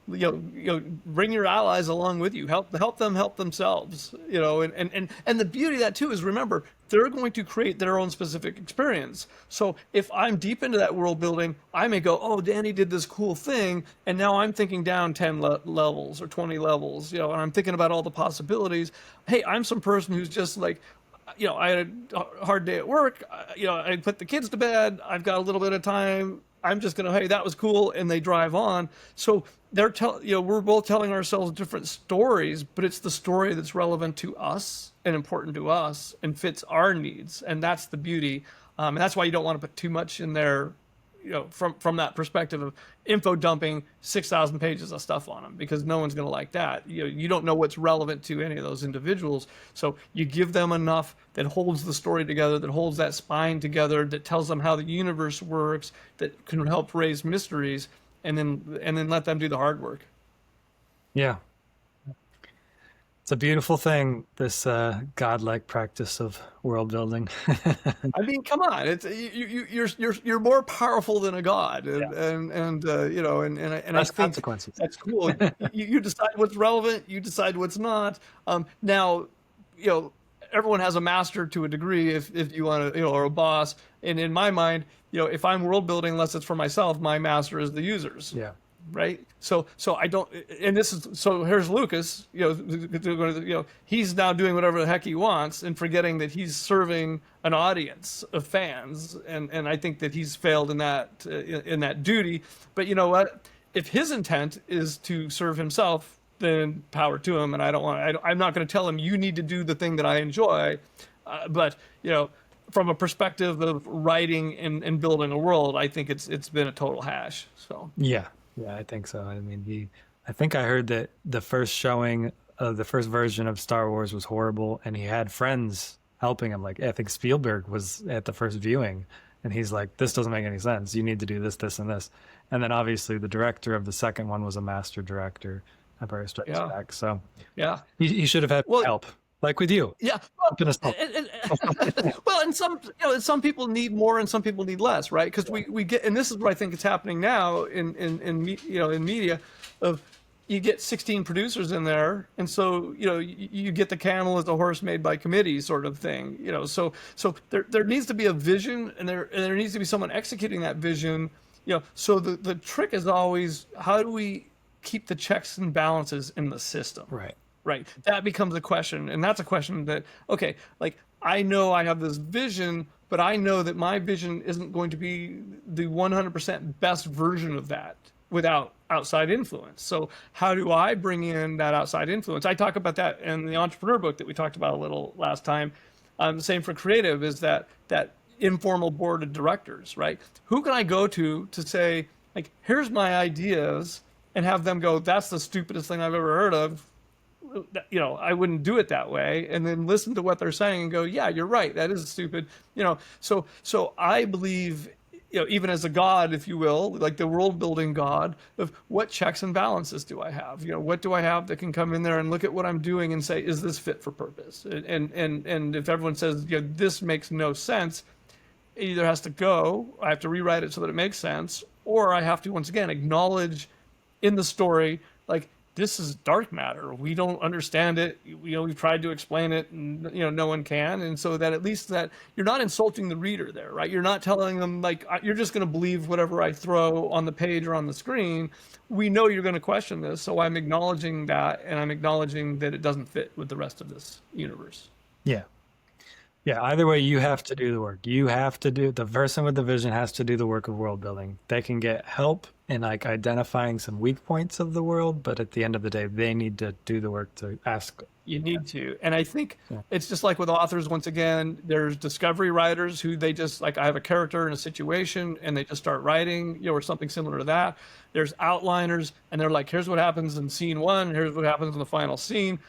Speaker 1: bring your allies along with you. Help them help themselves. You know, and the beauty of that too is, remember, they're going to create their own specific experience. So if I'm deep into that world building, I may go, oh, Danny did this cool thing, and now I'm thinking down 10 levels or 20 levels. You know, and I'm thinking about all the possibilities. Hey, I'm some person who's just like, you know, I had a hard day at work. You know, I put the kids to bed. I've got a little bit of time. I'm just going to, hey, that was cool. And they drive on. So we're both telling ourselves different stories, but it's the story that's relevant to us and important to us and fits our needs. And that's the beauty. And that's why you don't want to put too much in there, you know, from that perspective of info dumping 6,000 pages of stuff on them, because no one's going to like that. You don't know what's relevant to any of those individuals. So you give them enough that holds the story together, that holds that spine together, that tells them how the universe works, that can help raise mysteries, and then let them do the hard work.
Speaker 2: Yeah. It's a beautiful thing, this godlike practice of world building.
Speaker 1: I mean, come on! It's you're more powerful than a god, and you know, and I
Speaker 2: Less
Speaker 1: think
Speaker 2: consequences.
Speaker 1: that's cool. You decide what's relevant, you decide what's not. Now, you know, everyone has a master to a degree, if you want to, you know, or a boss. And in my mind, you know, if I'm world building, unless it's for myself, my master is the users.
Speaker 2: Yeah.
Speaker 1: Right. So I don't, and this is, so here's Lucas, you know, he's now doing whatever the heck he wants and forgetting that he's serving an audience of fans. And I think that he's failed in that duty. But you know what, if his intent is to serve himself, then power to him. And I'm not going to tell him, you need to do the thing that I enjoy. But you know, from a perspective of writing and building a world, I think it's been a total hash. So
Speaker 2: Yeah, I think so. I mean, I think I heard that the first showing of the first version of Star Wars was horrible, and he had friends helping him. Like, I think Spielberg was at the first viewing, and he's like, this doesn't make any sense. You need to do this, this, and this. And then obviously the director of the second one was a master director, Empire Strikes Back. So
Speaker 1: yeah,
Speaker 2: he should have had help. Like with you.
Speaker 1: Yeah. Well, and some people need more and some people need less, right? Because we get, and this is what I think is happening now in media, of you get 16 producers in there, and so you get the camel as a horse made by committee sort of thing. So there needs to be a vision, and there needs to be someone executing that vision. So the trick is always, how do we keep the checks and balances in the system?
Speaker 2: Right.
Speaker 1: Right. That becomes a question, and that's a question that, okay, like, I know I have this vision, but I know that my vision isn't going to be the 100% best version of that without outside influence. So how do I bring in that outside influence? I talk about that in the entrepreneur book that we talked about a little last time. Same for creative, is that informal board of directors, right? Who can I go to say, like, here's my ideas, and have them go, that's the stupidest thing I've ever heard of. I wouldn't do it that way, and then listen to what they're saying and go, yeah, you're right, that is stupid. So I believe, even as a god, if you will, like the world building god, of what checks and balances do I have? What do I have that can come in there and look at what I'm doing and say, is this fit for purpose? And if everyone says, this makes no sense, it either has to go, I have to rewrite it so that it makes sense, or I have to, once again, acknowledge in the story, like, this is dark matter. We don't understand it. We've tried to explain it, and no one can. And so that, at least that you're not insulting the reader there, right? You're not telling them, like, you're just going to believe whatever I throw on the page or on the screen. We know you're going to question this, so I'm acknowledging that, and I'm acknowledging that it doesn't fit with the rest of this universe.
Speaker 2: Yeah. Yeah, either way, you have to do the work. The person with the vision has to do the work of world building. They can get help in like identifying some weak points of the world, but at the end of the day, they need to do the work to ask.
Speaker 1: You need to. And I think it's just like with authors, once again, there's discovery writers who they just, like, I have a character in a situation and they just start writing, or something similar to that. There's outliners, and they're like, here's what happens in scene 1, here's what happens in the final scene.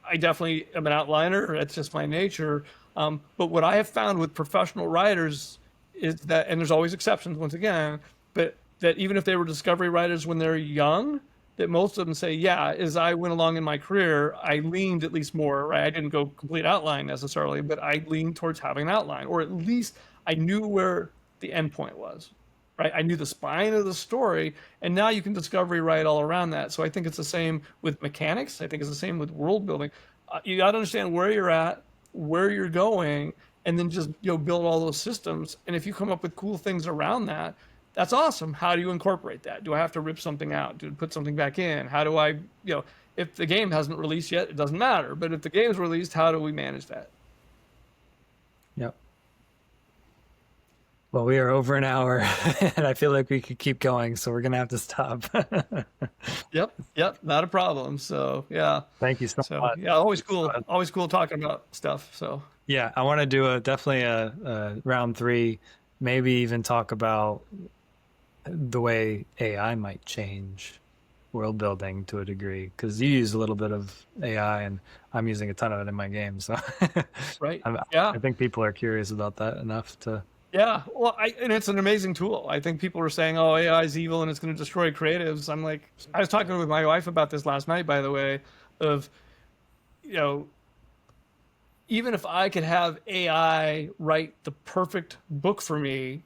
Speaker 1: I definitely am an outliner. It's just my nature. But what I have found with professional writers is that, and there's always exceptions once again, but that even if they were discovery writers when they're young, that most of them say, yeah, as I went along in my career, I leaned at least more, right? I didn't go complete outline necessarily, but I leaned towards having an outline, or at least I knew where the end point was, right? I knew the spine of the story, and now you can discovery write all around that. So I think it's the same with mechanics. I think it's the same with world building. You got to understand where you're at, where you're going, and then just build all those systems. And if you come up with cool things around that, that's awesome. How do you incorporate that? Do I have to rip something out? Do I put something back in? How do I, if the game hasn't released yet, it doesn't matter. But if the game's released, how do we manage that?
Speaker 2: Yep. Well, we are over an hour, and I feel like we could keep going, so we're gonna have to stop.
Speaker 1: Yep, not a problem. So yeah.
Speaker 2: Thank you so much.
Speaker 1: Yeah, always cool talking about stuff. So
Speaker 2: yeah, I want to do definitely a round 3, maybe even talk about the way AI might change world building to a degree, because you use a little bit of AI and I'm using a ton of it in my game. So
Speaker 1: right.
Speaker 2: I think people are curious about that enough to.
Speaker 1: Yeah, well, and it's an amazing tool. I think people are saying, oh, AI is evil and it's going to destroy creatives. I'm like, I was talking with my wife about this last night, by the way, of, even if I could have AI write the perfect book for me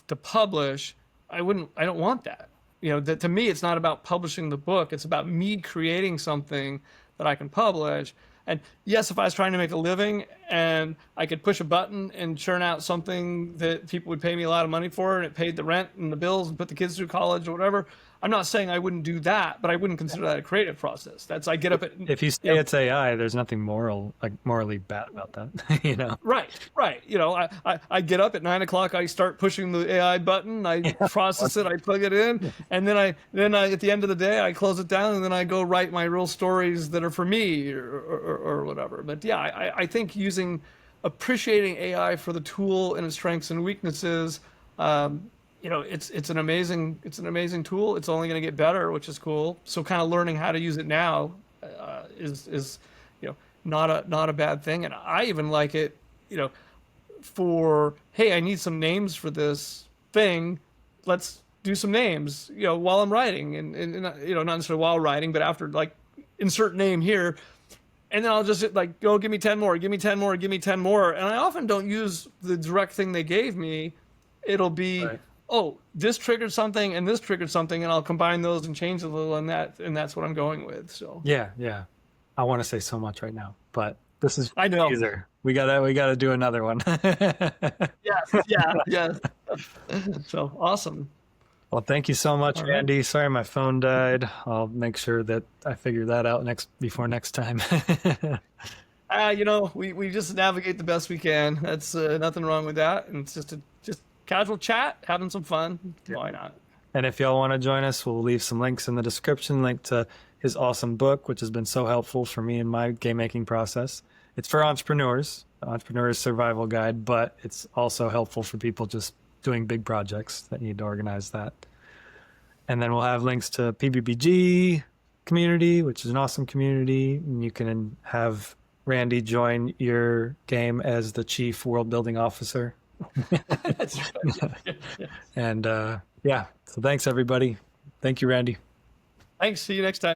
Speaker 1: to publish, I don't want that. That to me, it's not about publishing the book. It's about me creating something that I can publish. And yes, if I was trying to make a living and I could push a button and churn out something that people would pay me a lot of money for, and it paid the rent and the bills and put the kids through college or whatever, I'm not saying I wouldn't do that, but I wouldn't consider that a creative process. That's, I get up at...
Speaker 2: If you say it's AI, there's nothing morally bad about that,
Speaker 1: Right. I get up at 9 o'clock, I start pushing the AI button, I process it, I plug it in, and then I at the end of the day, I close it down, and then I go write my real stories that are for me or whatever. But yeah, I think appreciating AI for the tool and its strengths and weaknesses, it's an amazing tool. It's only going to get better, which is cool. So kind of learning how to use it now is not a bad thing. And I even like it, for, hey, I need some names for this thing. Let's do some names, while I'm writing, and not necessarily while writing, but after, like, insert name here. And then I'll just like, go, give me 10 more, give me 10 more, give me 10 more. And I often don't use the direct thing they gave me. It'll be, right, oh, this triggered something and this triggered something, and I'll combine those and change a little, and that's what I'm going with. So
Speaker 2: Yeah, yeah. I want to say so much right now, but this is
Speaker 1: I know.
Speaker 2: teaser. We gotta do another one.
Speaker 1: Yes, yeah. So awesome.
Speaker 2: Well, thank you so much,
Speaker 1: All right.
Speaker 2: Randy. Sorry my phone died. I'll make sure that I figure that out before next time.
Speaker 1: We just navigate the best we can. That's nothing wrong with that, and it's just casual chat, having some fun. Why not?
Speaker 2: And if y'all want to join us, we'll leave some links in the description, link to his awesome book, which has been so helpful for me in my game making process. It's for entrepreneurs, Entrepreneur's Survival Guide, but it's also helpful for people just doing big projects that need to organize that. And then we'll have links to PBBG community, which is an awesome community. And you can have Randy join your game as the chief world building officer.
Speaker 1: That's right. Yeah.
Speaker 2: And yeah, so thanks everybody. Thank you, Randy.
Speaker 1: Thanks. See you next time.